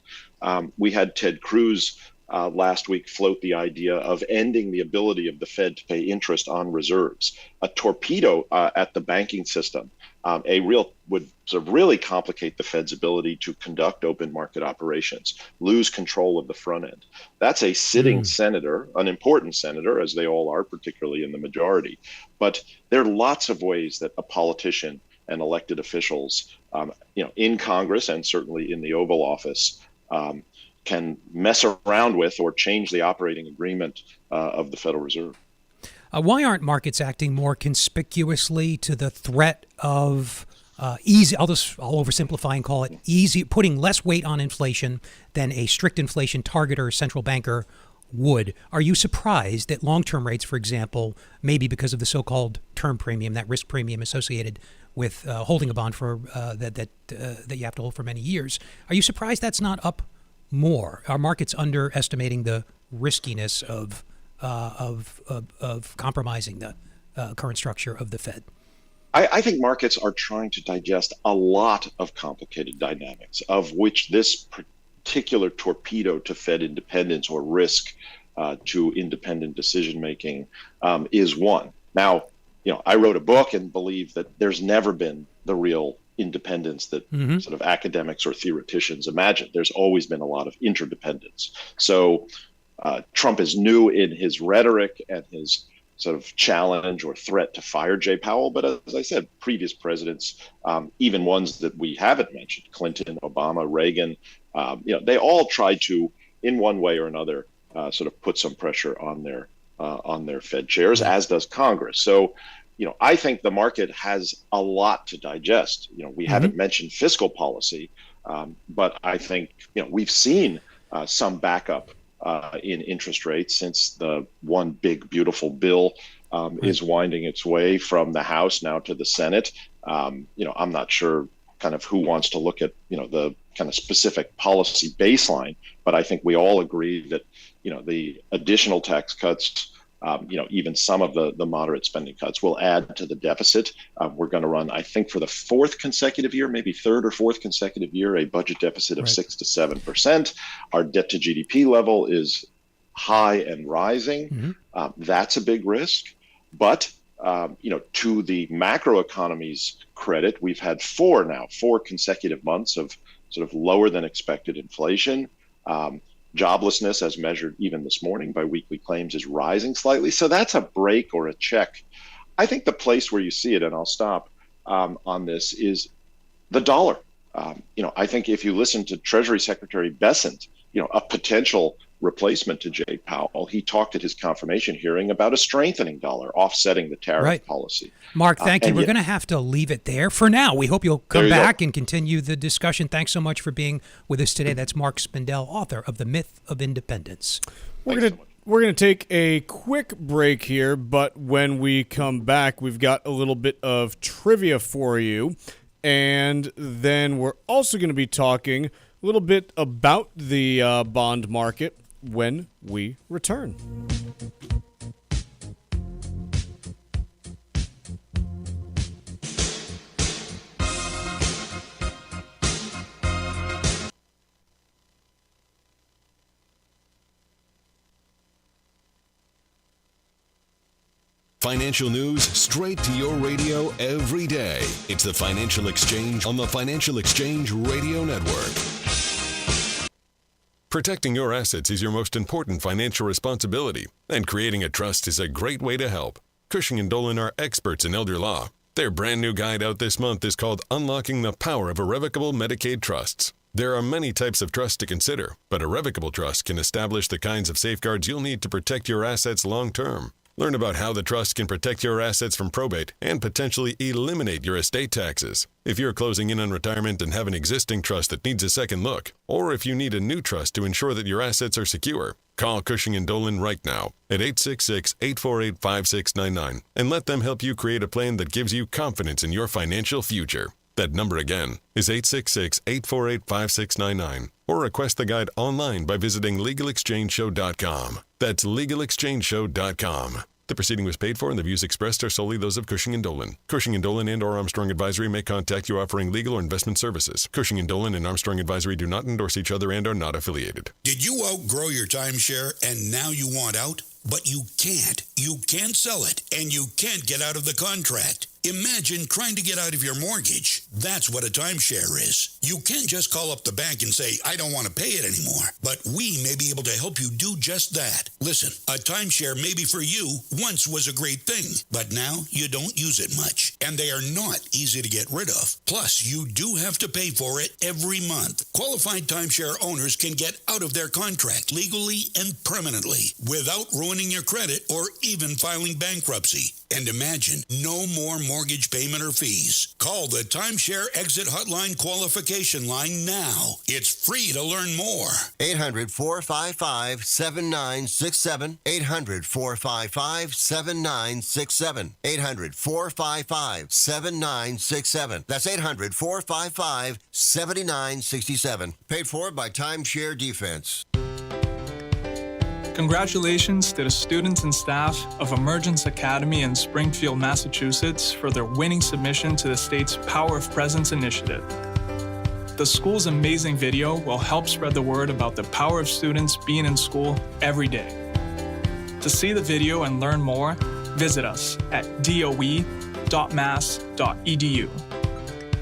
we had Ted Cruz last week float the idea of ending the ability of the Fed to pay interest on reserves, a torpedo at the banking system. Would sort of really complicate the Fed's ability to conduct open market operations, lose control of the front end. That's a sitting senator, an important senator, as they all are, particularly in the majority. But there are lots of ways that a politician and elected officials, in Congress and certainly in the Oval Office, can mess around with or change the operating agreement of the Federal Reserve. Why aren't markets acting more conspicuously to the threat of easy, I'll oversimplify and call it easy, putting less weight on inflation than a strict inflation target or central banker would? Are you surprised that long-term rates, for example, maybe because of the so-called term premium, that risk premium associated with holding a bond for that you have to hold for many years, are you surprised that's not up more? Are markets underestimating the riskiness of compromising the current structure of the Fed? I think markets are trying to digest a lot of complicated dynamics, of which this particular torpedo to Fed independence or risk to independent decision making is one. Now, I wrote a book and believe that there's never been the real independence that sort of academics or theoreticians imagine. There's always been a lot of interdependence. So Trump is new in his rhetoric and his sort of challenge or threat to fire Jay Powell. But as I said, previous presidents, even ones that we haven't mentioned, Clinton, Obama, Reagan, they all tried to, in one way or another, sort of put some pressure on their Fed chairs, as does Congress. So, I think the market has a lot to digest. We haven't mentioned fiscal policy, but I think, we've seen some backup in interest rates since the one big, beautiful bill is winding its way from the House now to the Senate. I'm not sure kind of who wants to look at, the kind of specific policy baseline, but I think we all agree that, the additional tax cuts, even some of the moderate spending cuts will add to the deficit. We're going to run, I think, for the fourth consecutive year, maybe third or fourth consecutive year, a budget deficit of 6 to 7%. Our debt to GDP level is high and rising. That's a big risk. But, to the macroeconomy's credit, we've had four consecutive months of sort of lower than expected inflation. Joblessness, as measured even this morning by weekly claims, is rising slightly. So that's a break or a check. I think the place where you see it, and I'll stop on this, is the dollar. I think if you listen to Treasury Secretary Bessent, a potential replacement to Jay Powell, he talked at his confirmation hearing about a strengthening dollar offsetting the tariff policy. Mark, thank you. We're going to have to leave it there for now. We hope you'll come back and continue the discussion. Thanks so much for being with us today. That's Mark Spindel, author of The Myth of Independence. We're going to take a quick break here, but when we come back, we've got a little bit of trivia for you. And then we're also going to be talking a little bit about the bond market when we return. Financial news straight to your radio every day. It's the Financial Exchange on the Financial Exchange Radio Network. Protecting your assets is your most important financial responsibility, and creating a trust is a great way to help. Cushing & Dolan are experts in elder law. Their brand new guide out this month is called Unlocking the Power of Irrevocable Medicaid Trusts. There are many types of trusts to consider, but irrevocable trust can establish the kinds of safeguards you'll need to protect your assets long term. Learn about how the trust can protect your assets from probate and potentially eliminate your estate taxes. If you're closing in on retirement and have an existing trust that needs a second look, or if you need a new trust to ensure that your assets are secure, call Cushing & Dolan right now at 866-848-5699 and let them help you create a plan that gives you confidence in your financial future. That number again is 866-848-5699, or request the guide online by visiting LegalExchangeShow.com. That's LegalExchangeShow.com. The proceeding was paid for, and the views expressed are solely those of Cushing & Dolan. Cushing & Dolan and/or Armstrong Advisory may contact you offering legal or investment services. Cushing & Dolan and Armstrong Advisory do not endorse each other and are not affiliated. Did you outgrow your timeshare and now you want out? But you can't. You can't sell it, and you can't get out of the contract. Imagine trying to get out of your mortgage. That's what a timeshare is. You can't just call up the bank and say, I don't want to pay it anymore. But we may be able to help you do just that. Listen, a timeshare maybe for you once was a great thing, but now you don't use it much. And they are not easy to get rid of. Plus, you do have to pay for it every month. Qualified timeshare owners can get out of their contract legally and permanently without ruining your credit or even filing bankruptcy. And imagine no more mortgage payment or fees. Call the Timeshare Exit Hotline qualification line now. It's free to learn more. 800-455-7967. 800-455-7967. 800-455-7967. That's 800-455-7967. Paid for by Timeshare Defense. Congratulations to the students and staff of Emergence Academy in Springfield, Massachusetts for their winning submission to the state's Power of Presence initiative. The school's amazing video will help spread the word about the power of students being in school every day. To see the video and learn more, visit us at doe.mass.edu.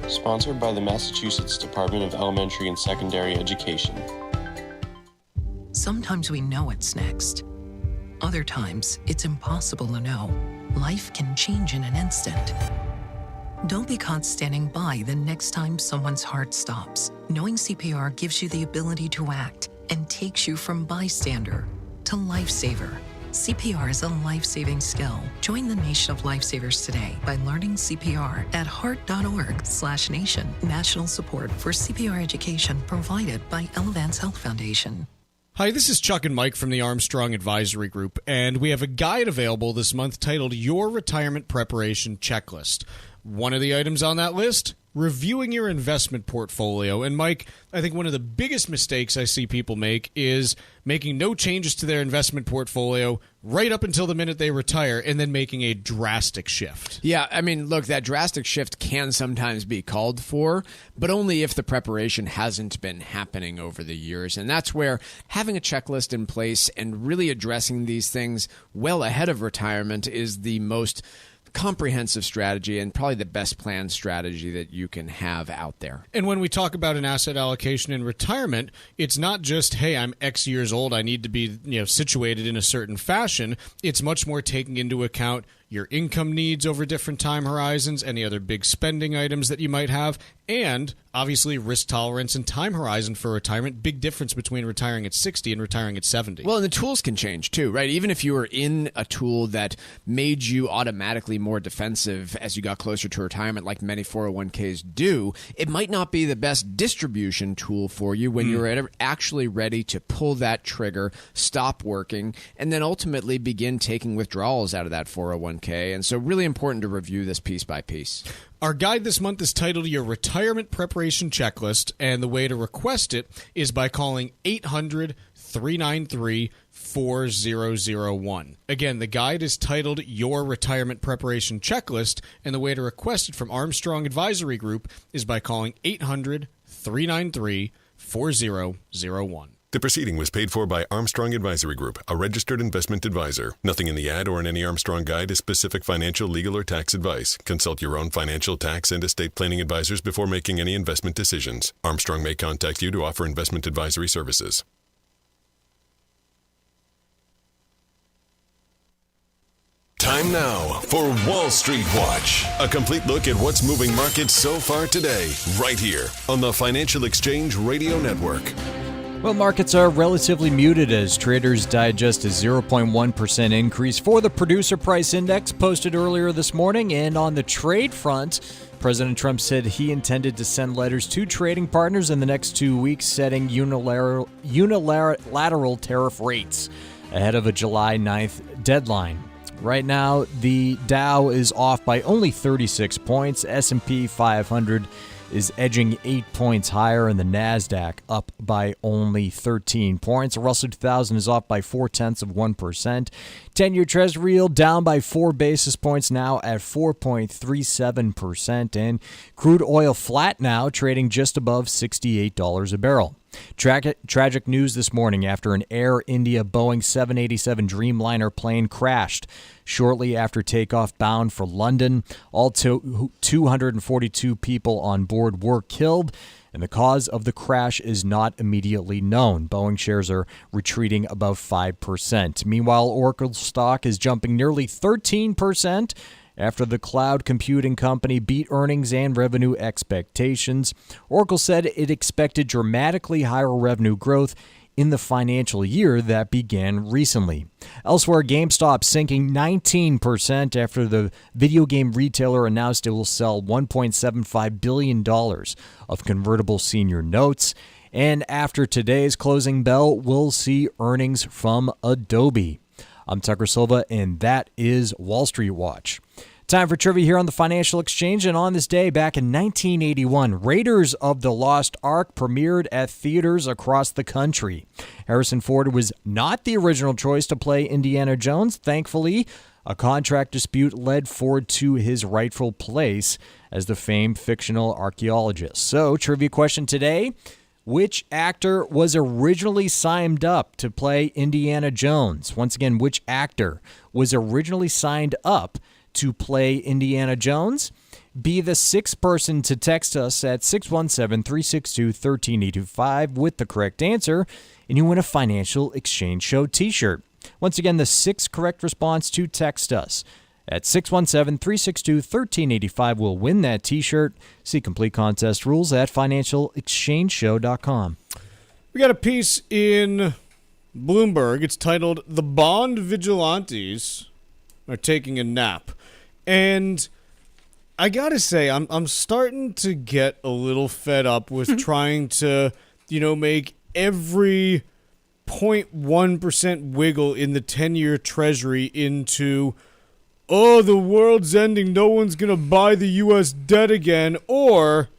Sponsored by the Massachusetts Department of Elementary and Secondary Education. Sometimes we know it's next. Other times, it's impossible to know. Life can change in an instant. Don't be caught standing by the next time someone's heart stops. Knowing CPR gives you the ability to act and takes you from bystander to lifesaver. CPR is a life-saving skill. Join the nation of lifesavers today by learning CPR at heart.org/nation. National support for CPR education provided by Elevance Health Foundation. Hi, this is Chuck and Mike from the Armstrong Advisory Group, and we have a guide available this month titled Your Retirement Preparation Checklist. One of the items on that list, reviewing your investment portfolio. And Mike, I think one of the biggest mistakes I see people make is making no changes to their investment portfolio right up until the minute they retire and then making a drastic shift. Yeah, I mean, look, that drastic shift can sometimes be called for, but only if the preparation hasn't been happening over the years. And that's where having a checklist in place and really addressing these things well ahead of retirement is the most comprehensive strategy and probably the best planned strategy that you can have out there. And when we talk about an asset allocation in retirement, it's not just, hey, I'm X years old, I need to be, situated in a certain fashion. It's much more taking into account your income needs over different time horizons, any other big spending items that you might have, and obviously risk tolerance and time horizon for retirement. Big difference between retiring at 60 and retiring at 70. Well, and the tools can change too, right? Even if you were in a tool that made you automatically more defensive as you got closer to retirement, like many 401ks do, it might not be the best distribution tool for you when you're actually ready to pull that trigger, stop working, and then ultimately begin taking withdrawals out of that 401k. And so really important to review this piece by piece. Our guide this month is titled Your Retirement Preparation Checklist, and the way to request it is by calling 800-393-4001. Again, the guide is titled Your Retirement Preparation Checklist, and the way to request it from Armstrong Advisory Group is by calling 800-393-4001. The proceeding was paid for by Armstrong Advisory Group, a registered investment advisor. Nothing in the ad or in any Armstrong guide is specific financial, legal, or tax advice. Consult your own financial, tax, and estate planning advisors before making any investment decisions. Armstrong may contact you to offer investment advisory services. Time now for Wall Street Watch, a complete look at what's moving markets so far today, right here on the Financial Exchange Radio Network. Well, markets are relatively muted as traders digest a 0.1% increase for the producer price index posted earlier this morning. And on the trade front, President Trump said he intended to send letters to trading partners in the next 2 weeks setting unilateral tariff rates ahead of a July 9th deadline. Right now, the Dow is off by only 36 points. S&P 500 is edging 8 points higher, and the NASDAQ up by only 13 points. The Russell 2000 is off by 0.4%. 10-year Treasury yield down by 4 basis points, now at 4.37%. And crude oil flat now, trading just above $68 a barrel. Tragic news this morning after an Air India Boeing 787 Dreamliner plane crashed shortly after takeoff bound for London. All 242 people on board were killed, and the cause of the crash is not immediately known. Boeing shares are retreating above 5%. Meanwhile, Oracle stock is jumping nearly 13% after the cloud computing company beat earnings and revenue expectations. Oracle said it expected dramatically higher revenue growth in the financial year that began recently. Elsewhere, GameStop sinking 19% after the video game retailer announced it will sell $1.75 billion of convertible senior notes. And after today's closing bell, we'll see earnings from Adobe. I'm Tucker Silva, and that is Wall Street Watch. Time for trivia here on the Financial Exchange. And on this day, back in 1981, Raiders of the Lost Ark premiered at theaters across the country. Harrison Ford was not the original choice to play Indiana Jones. Thankfully, a contract dispute led Ford to his rightful place as the famed fictional archaeologist. So, trivia question today. Which actor was originally signed up to play Indiana Jones? Once again, which actor was originally signed up to play Indiana Jones? Be the sixth person to text us at 617-362-1385 with the correct answer, and you win a Financial Exchange Show t-shirt. Once again, the sixth correct response to text us at 617-362-1385 will win that t-shirt. See complete contest rules at financialexchangeshow.com. We got a piece in Bloomberg. It's titled, "The Bond Vigilantes Are Taking a Nap." And I gotta say, I'm starting to get a little fed up with trying to, make every 0.1% wiggle in the 10-year Treasury into, oh, the world's ending, no one's going to buy the U.S. debt again, or,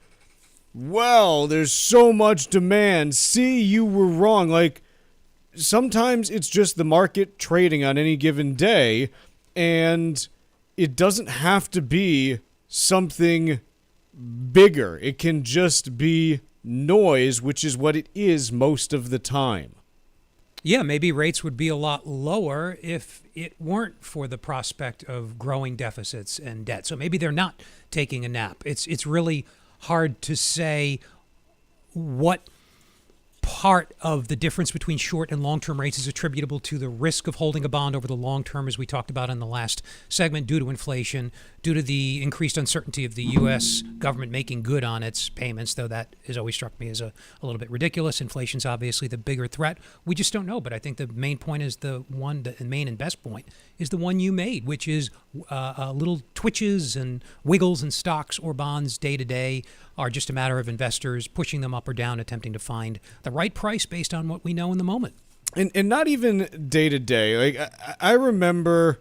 well, there's so much demand, see, you were wrong. Like, sometimes it's just the market trading on any given day, and it doesn't have to be something bigger. It can just be noise, which is what it is most of the time. Yeah, maybe rates would be a lot lower if it weren't for the prospect of growing deficits and debt. So maybe they're not taking a nap. It's really hard to say what part of the difference between short and long-term rates is attributable to the risk of holding a bond over the long term, as we talked about in the last segment, due to inflation, due to the increased uncertainty of the U.S. government making good on its payments, though that has always struck me as a little bit ridiculous. Inflation's obviously the bigger threat. We just don't know, but I think the main point is the main and best point is the one you made, which is little twitches and wiggles in stocks or bonds day to day are just a matter of investors pushing them up or down, attempting to find the right price based on what we know in the moment. And not even day to day. Like, I remember.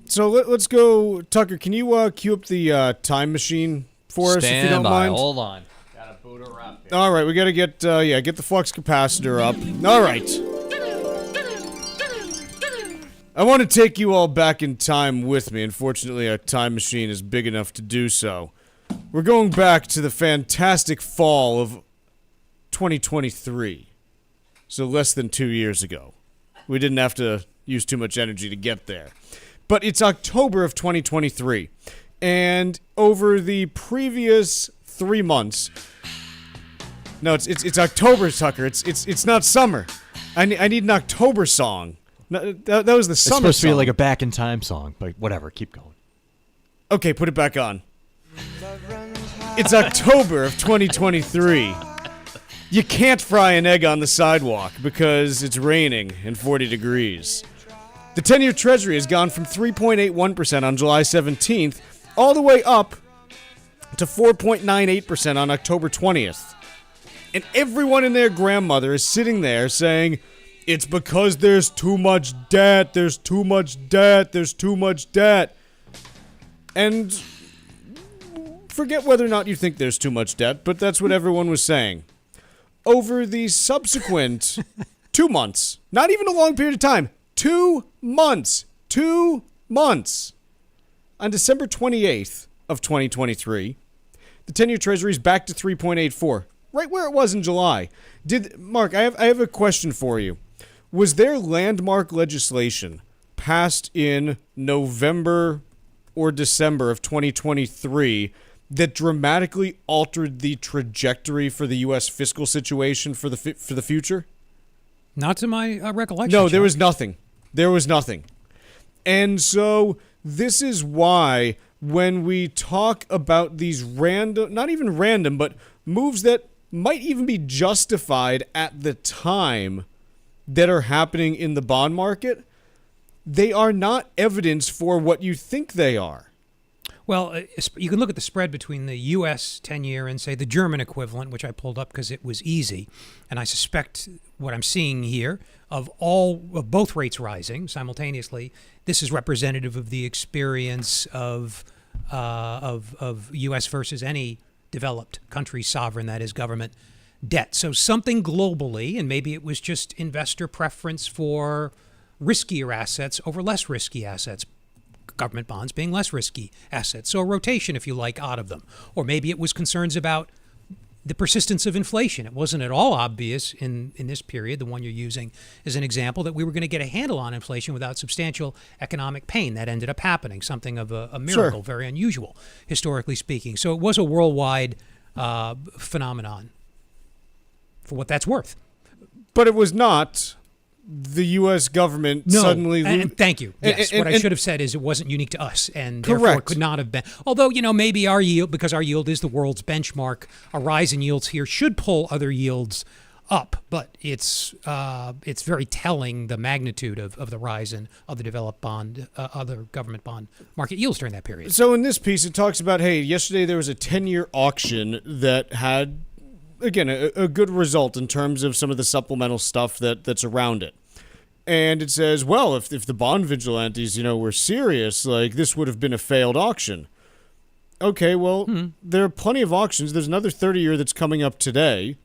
So let's go, Tucker. Can you cue up the time machine for us, if you don't mind? Hold on. Gotta boot her up here. All right, we gotta get the flux capacitor up. All right. I want to take you all back in time with me. Unfortunately, our time machine is big enough to do so. We're going back to the fantastic fall of 2023. So less than 2 years ago. We didn't have to use too much energy to get there. But it's October of 2023. And over the previous 3 months... No, it's October, Tucker. It's not summer. I need an October song. No, that was the summer song. It's supposed to be like a back in time song, but whatever, keep going. Okay, put it back on. It's October of 2023. You can't fry an egg on the sidewalk because it's raining and 40 degrees. The 10-year Treasury has gone from 3.81% on July 17th all the way up to 4.98% on October 20th. And everyone and their grandmother is sitting there saying, it's because there's too much debt, there's too much debt, there's too much debt. And forget whether or not you think there's too much debt, but that's what everyone was saying. Over the subsequent 2 months, not even a long period of time, 2 months, 2 months. On December 28th of 2023, the 10-year Treasury is back to 3.84, right where it was in July. Mark, I have a question for you. Was there landmark legislation passed in November or December of 2023 that dramatically altered the trajectory for the U.S. fiscal situation for the future? Not to my recollection. No, there was nothing. There was nothing. And so this is why when we talk about these random, not even random, but moves that might even be justified at the time that are happening in the bond market, they are not evidence for what you think they are. Well, you can look at the spread between the U.S. 10-year and, say, the German equivalent, which I pulled up because it was easy. And I suspect what I'm seeing here of both rates rising simultaneously, this is representative of the experience of U.S. versus any developed country sovereign, that is government debt. So something globally, and maybe it was just investor preference for riskier assets over less risky assets, government bonds being less risky assets. So a rotation, if you like, out of them. Or maybe it was concerns about the persistence of inflation. It wasn't at all obvious in this period, the one you're using as an example, that we were going to get a handle on inflation without substantial economic pain. That ended up happening, something of a miracle, very unusual, historically speaking. So it was a worldwide phenomenon, for what that's worth. But it was not the U.S. government suddenly... And thank you. Yes, what I should have said is it wasn't unique to us, and therefore it could not have been. Although, maybe our yield, because our yield is the world's benchmark, a rise in yields here should pull other yields up. But it's very telling, the magnitude of the rise in other developed bond, other government bond market yields during that period. So in this piece, it talks about, hey, yesterday there was a 10-year auction that had... Again, a good result in terms of some of the supplemental stuff that's around it. And it says, well, if the bond vigilantes, were serious, like this would have been a failed auction. Okay, well, there are plenty of auctions. There's another 30-year that's coming up today.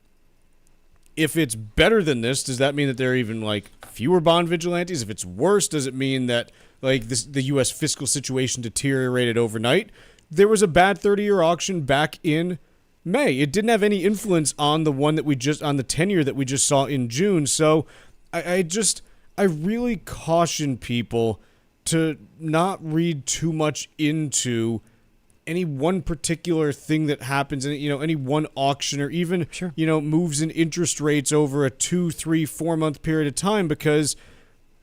If it's better than this, does that mean that there are even fewer bond vigilantes? If it's worse, does it mean that the U.S. fiscal situation deteriorated overnight? There was a bad 30-year auction back in May. It didn't have any influence on the one that on the 10-year that we just saw in June. So I really caution people to not read too much into any one particular thing that happens, any one auction, or even, moves in interest rates over a 2, 3, 4 month period of time, because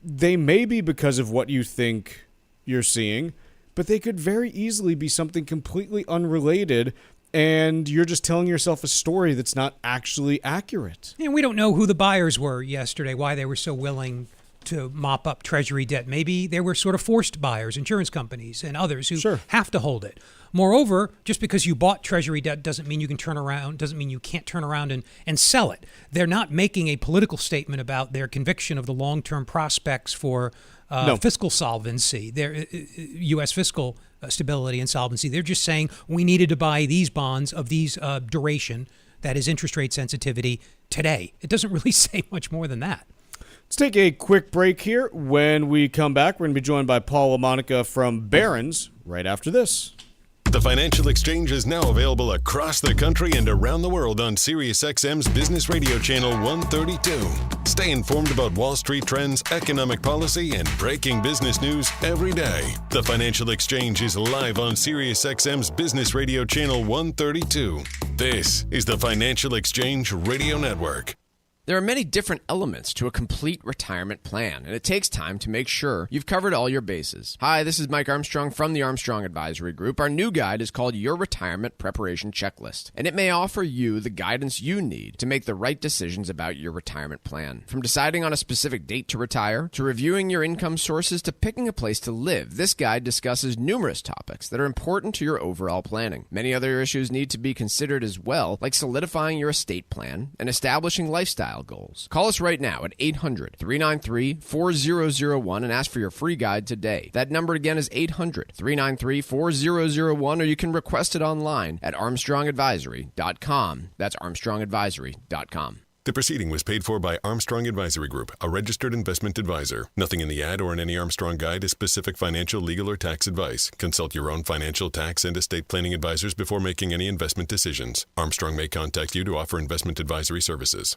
they may be because of what you think you're seeing, but they could very easily be something completely unrelated. And you're just telling yourself a story that's not actually accurate. And we don't know who the buyers were yesterday, why they were so willing to mop up Treasury debt. Maybe they were sort of forced buyers, insurance companies and others who have to hold it. Moreover, just because you bought Treasury debt doesn't mean you can doesn't mean you can't turn around and sell it. They're not making a political statement about their conviction of the long-term prospects for fiscal solvency, their U.S. fiscal stability and solvency. They're just saying we needed to buy these bonds of these duration, that is interest rate sensitivity, today. It doesn't really say much more than that. Let's take a quick break here. When we come back, we're going to be joined by Paul LaMonica from Barron's right after this. The Financial Exchange is now available across the country and around the world on SiriusXM's Business Radio Channel 132. Stay informed about Wall Street trends, economic policy, and breaking business news every day. The Financial Exchange is live on SiriusXM's Business Radio Channel 132. This is the Financial Exchange Radio Network. There are many different elements to a complete retirement plan, and it takes time to make sure you've covered all your bases. Hi, this is Mike Armstrong from the Armstrong Advisory Group. Our new guide is called Your Retirement Preparation Checklist, and it may offer you the guidance you need to make the right decisions about your retirement plan. From deciding on a specific date to retire, to reviewing your income sources, to picking a place to live, this guide discusses numerous topics that are important to your overall planning. Many other issues need to be considered as well, like solidifying your estate plan and establishing lifestyle goals. Call us right now at 800-393-4001 and ask for your free guide today. That number again is 800-393-4001, or you can request it online at armstrongadvisory.com. That's armstrongadvisory.com. The proceeding was paid for by Armstrong Advisory Group, a registered investment advisor. Nothing in the ad or in any Armstrong guide is specific financial, legal, or tax advice. Consult your own financial, tax, and estate planning advisors before making any investment decisions. Armstrong may contact you to offer investment advisory services.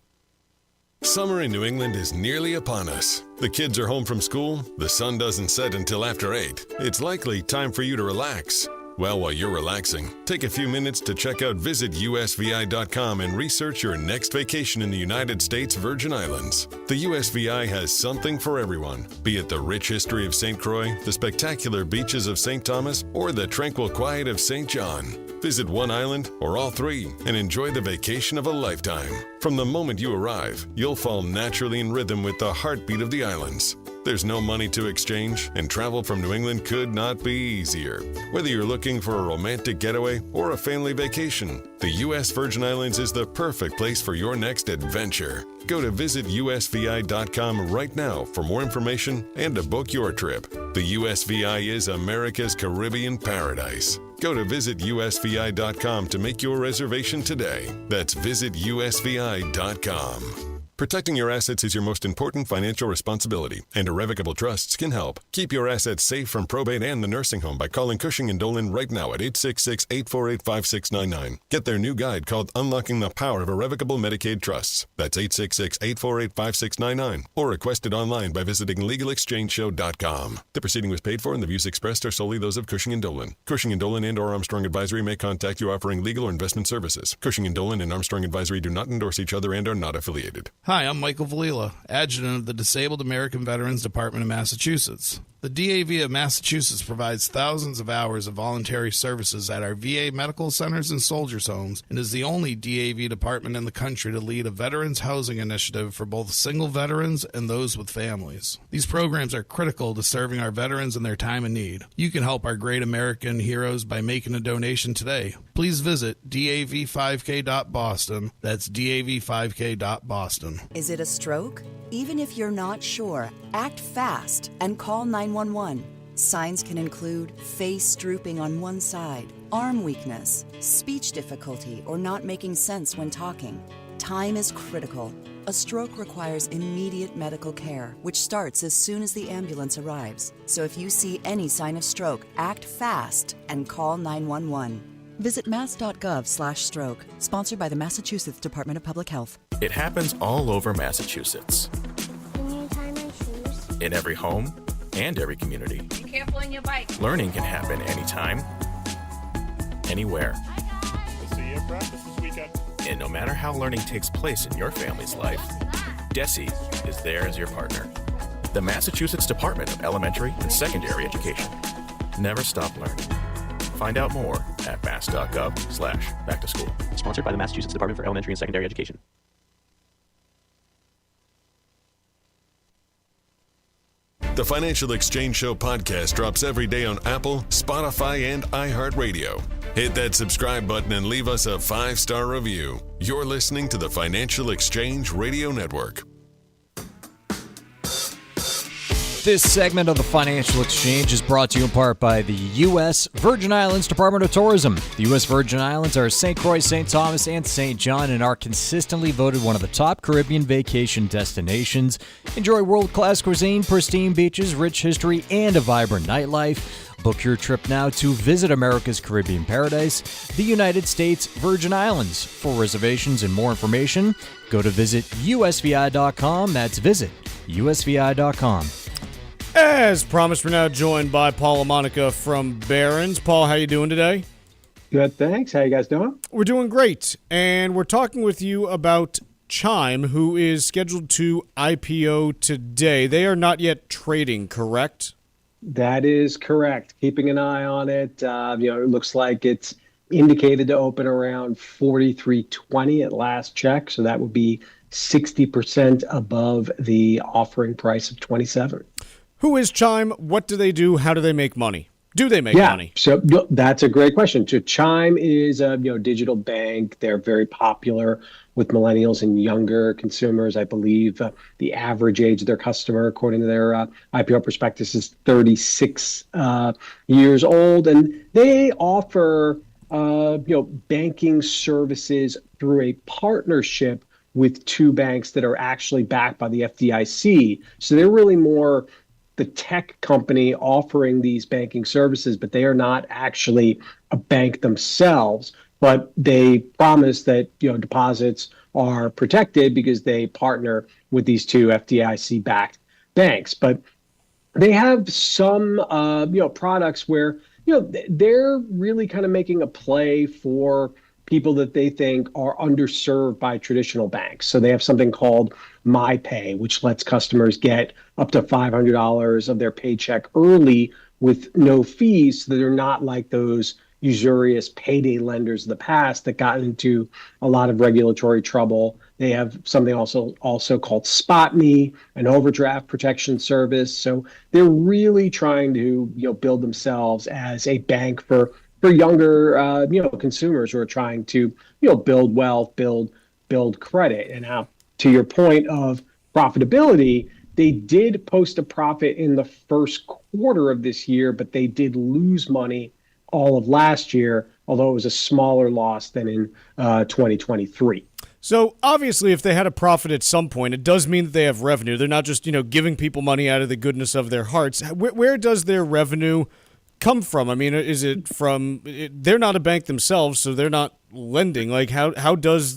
Summer in New England is nearly upon us. The kids are home from school. The sun doesn't set until after 8. It's likely time for you to relax. Well, while you're relaxing, take a few minutes to check out visitusvi.com and research your next vacation in the United States Virgin Islands. The USVI has something for everyone, be it the rich history of St. Croix, the spectacular beaches of St. Thomas, or the tranquil quiet of St. John. Visit one island or all three and enjoy the vacation of a lifetime. From the moment you arrive, you'll fall naturally in rhythm with the heartbeat of the islands. There's no money to exchange, and travel from New England could not be easier. Whether you're looking for a romantic getaway or a family vacation, the U.S. Virgin Islands is the perfect place for your next adventure. Go to visitusvi.com right now for more information and to book your trip. The USVI is America's Caribbean paradise. Go to visitusvi.com to make your reservation today. That's visitusvi.com. Protecting your assets is your most important financial responsibility, and irrevocable trusts can help. Keep your assets safe from probate and the nursing home by calling Cushing & Dolan right now at 866-848-5699. Get their new guide called Unlocking the Power of Irrevocable Medicaid Trusts. That's 866-848-5699, or request it online by visiting LegalExchangeShow.com. The proceeding was paid for, and the views expressed are solely those of Cushing & Dolan. Cushing & Dolan and/or Armstrong Advisory may contact you offering legal or investment services. Cushing & Dolan and Armstrong Advisory do not endorse each other and are not affiliated. Hi, I'm Michael Valila, Adjutant of the Disabled American Veterans Department of Massachusetts. The DAV of Massachusetts provides thousands of hours of voluntary services at our VA medical centers and soldiers' homes, and is the only DAV department in the country to lead a veterans housing initiative for both single veterans and those with families. These programs are critical to serving our veterans in their time of need. You can help our great American heroes by making a donation today. Please visit dav5k.boston. That's dav5k.boston. Is it a stroke? Even if you're not sure, act fast and call 911. Signs can include face drooping on one side, arm weakness, speech difficulty, or not making sense when talking. Time is critical. A stroke requires immediate medical care, which starts as soon as the ambulance arrives. So if you see any sign of stroke, act fast and call 911. Visit mass.gov/stroke, sponsored by the Massachusetts Department of Public Health. It happens all over Massachusetts. Can you tie my shoes? In every home and every community. Be careful on your bike. Learning can happen anytime, anywhere. We'll see you at practice this weekend. And no matter how learning takes place in your family's life, DESE is there as your partner. The Massachusetts Department of Elementary and Secondary Education. Never stop learning. Find out more at mass.gov/back-to-school. Sponsored by the Massachusetts Department for Elementary and Secondary Education. The Financial Exchange Show podcast drops every day on Apple, Spotify, and iHeartRadio. Hit that subscribe button and leave us a 5-star review. You're listening to the Financial Exchange Radio Network. This segment of the Financial Exchange is brought to you in part by the U.S. Virgin Islands Department of Tourism. The U.S. Virgin Islands are St. Croix, St. Thomas, and St. John and are consistently voted one of the top Caribbean vacation destinations. Enjoy world-class cuisine, pristine beaches, rich history, and a vibrant nightlife. Book your trip now to visit America's Caribbean paradise, the United States Virgin Islands. For reservations and more information, go to visitusvi.com. That's visitusvi.com. As promised, we're now joined by Paul LaMonica from Barron's. Paul, how you doing today? Good, thanks. How you guys doing? We're doing great, and we're talking with you about Chime, who is scheduled to IPO today. They are not yet trading, correct? That is correct. Keeping an eye on it. It looks like it's indicated to open around $43.20 at last check, so that would be 60% above the offering price of $27. Who is Chime? What do they do? How do they make money? Do they make money? So that's a great question. So Chime is a digital bank. They're very popular with millennials and younger consumers. I believe the average age of their customer, according to their IPO prospectus, is 36 years old, and they offer banking services through a partnership with two banks that are actually backed by the FDIC. So they're really more the tech company offering these banking services, but they are not actually a bank themselves. But they promise that deposits are protected because they partner with these two FDIC-backed banks. But they have some products where they're really kind of making a play for people that they think are underserved by traditional banks. So they have something called MyPay, which lets customers get up to $500 of their paycheck early with no fees, so that they're not like those usurious payday lenders of the past that got into a lot of regulatory trouble. They have something also called SpotMe, an overdraft protection service. So they're really trying to build themselves as a bank for younger consumers who are trying to build wealth, build credit. And now, to your point of profitability, they did post a profit in the first quarter of this year, but they did lose money all of last year, although it was a smaller loss than in 2023. So obviously, if they had a profit at some point, it does mean that they have revenue. They're not just, giving people money out of the goodness of their hearts. Where does their revenue come from? I mean, is it from? They're not a bank themselves, so they're not lending. Like, how do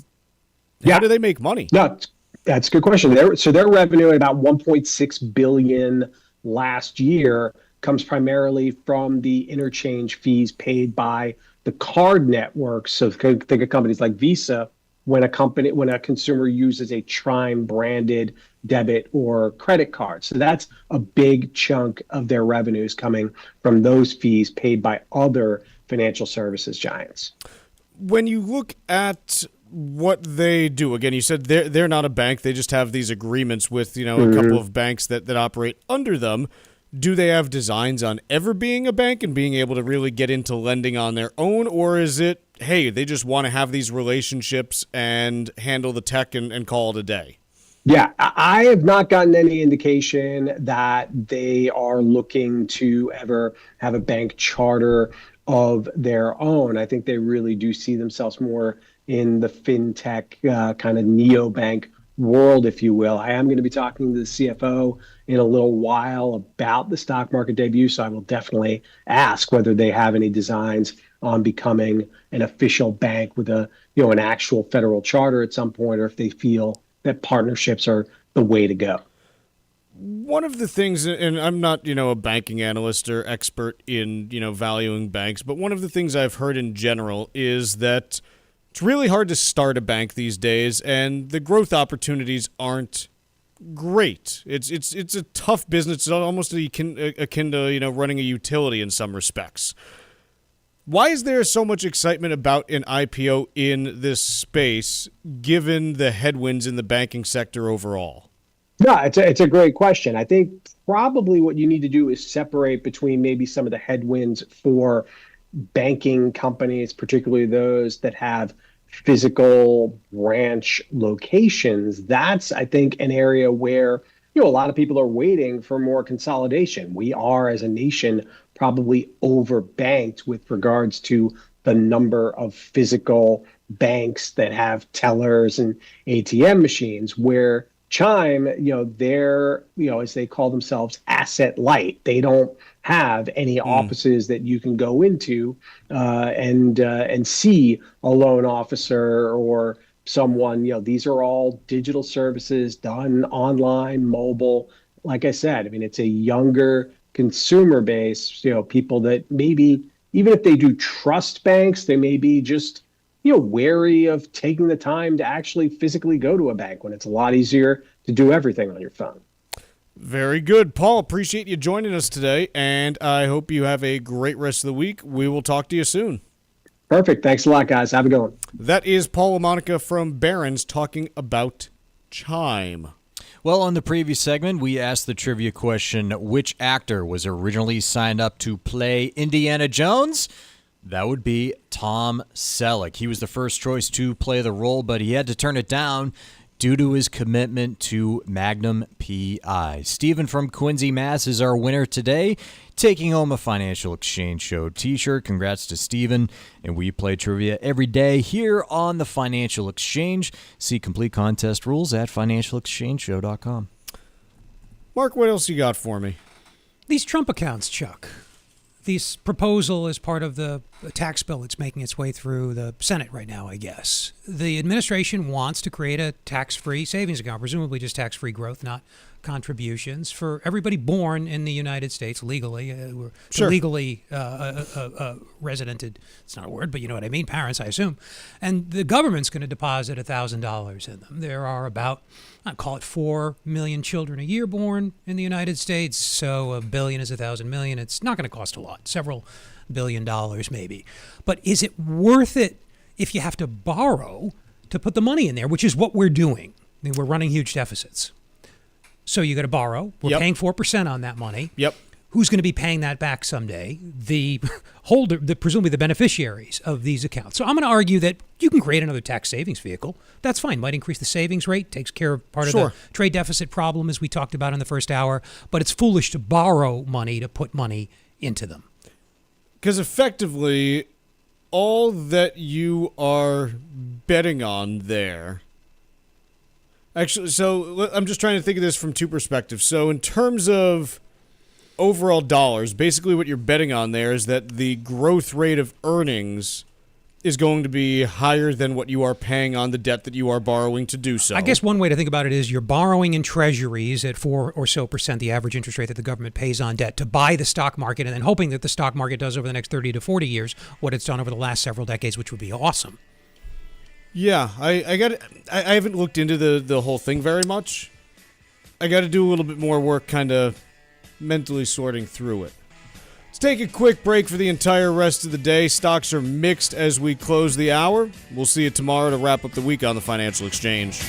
they make money? No, that's a good question. Their revenue at about $1.6 billion last year comes primarily from the interchange fees paid by the card networks. So think of companies like Visa. When a consumer uses a Chime branded debit or credit card. So that's a big chunk of their revenues coming from those fees paid by other financial services giants. When you look at what they do, again, you said they're not a bank. They just have these agreements with, a couple of banks that operate under them. Do they have designs on ever being a bank and being able to really get into lending on their own? Or is it, hey, they just want to have these relationships and handle the tech and call it a day? Yeah, I have not gotten any indication that they are looking to ever have a bank charter of their own. I think they really do see themselves more in the fintech kind of neobank world, if you will. I am going to be talking to the CFO in a little while about the stock market debut, so I will definitely ask whether they have any designs on becoming an official bank with an actual federal charter at some point, or if they feel that partnerships are the way to go. One of the things, and I'm not, a banking analyst or expert in, valuing banks, but one of the things I've heard in general is that it's really hard to start a bank these days, and the growth opportunities aren't great. It's a tough business. It's almost akin to, running a utility in some respects. Why is there so much excitement about an IPO in this space, given the headwinds in the banking sector overall? No, it's a great question. I think probably what you need to do is separate between maybe some of the headwinds for banking companies, particularly those that have physical branch locations. That's, I think, an area where a lot of people are waiting for more consolidation. We are, as a nation, probably overbanked with regards to the number of physical banks that have tellers and ATM machines, where Chime, they're, as they call themselves, asset light. They don't have any offices that you can go into and see a loan officer or someone. These are all digital services done online, mobile. Like I said, I mean, it's a younger consumer base, people that maybe, even if they do trust banks, they may be just wary of taking the time to actually physically go to a bank when it's a lot easier to do everything on your phone. Very good. Paul, appreciate you joining us today, and I hope you have a great rest of the week. We will talk to you soon. Perfect. Thanks a lot, guys. Have a good one. That is Paul LaMonica from Barron's talking about Chime. Well, on the previous segment, we asked the trivia question, which actor was originally signed up to play Indiana Jones? That would be Tom Selleck. He was the first choice to play the role, but he had to turn it down due to his commitment to Magnum P.I. Stephen from Quincy, Mass. is our winner today, taking home a Financial Exchange Show t-shirt. Congrats to Stephen. And we play trivia every day here on the Financial Exchange. See complete contest rules at financialexchangeshow.com. Mark, what else you got for me? These Trump accounts, Chuck. This proposal is part of the tax bill that's making its way through the Senate right now, I guess. The administration wants to create a tax-free savings account, presumably just tax-free growth, not contributions, for everybody born in the United States legally, legally residented. It's not a word, but you know what I mean, parents, I assume. And the government's going to deposit $1,000 in them. There are about, I'd call it 4 million children a year born in the United States, so $1 billion is 1,000 million. It's not going to cost a lot, several $1 billion maybe. But is it worth it if you have to borrow to put the money in there, which is what we're doing? I mean, we're running huge deficits. So you got to borrow. We're paying 4% on that money. Yep. Who's going to be paying that back someday? The holder, presumably the beneficiaries of these accounts. So I'm going to argue that you can create another tax savings vehicle. That's fine. Might increase the savings rate, takes care of part of the trade deficit problem, as we talked about in the first hour. But it's foolish to borrow money to put money into them. Because effectively, all that you are betting on there Actually, so I'm just trying to think of this from two perspectives. So in terms of overall dollars, basically what you're betting on there is that the growth rate of earnings is going to be higher than what you are paying on the debt that you are borrowing to do so. I guess one way to think about it is you're borrowing in treasuries at 4% or so, the average interest rate that the government pays on debt, to buy the stock market, and then hoping that the stock market does over the next 30 to 40 years what it's done over the last several decades, which would be awesome. Yeah, I haven't looked into the whole thing very much. I got to do a little bit more work kind of mentally sorting through it. Let's take a quick break for the entire rest of the day. Stocks are mixed as we close the hour. We'll see you tomorrow to wrap up the week on the Financial Exchange.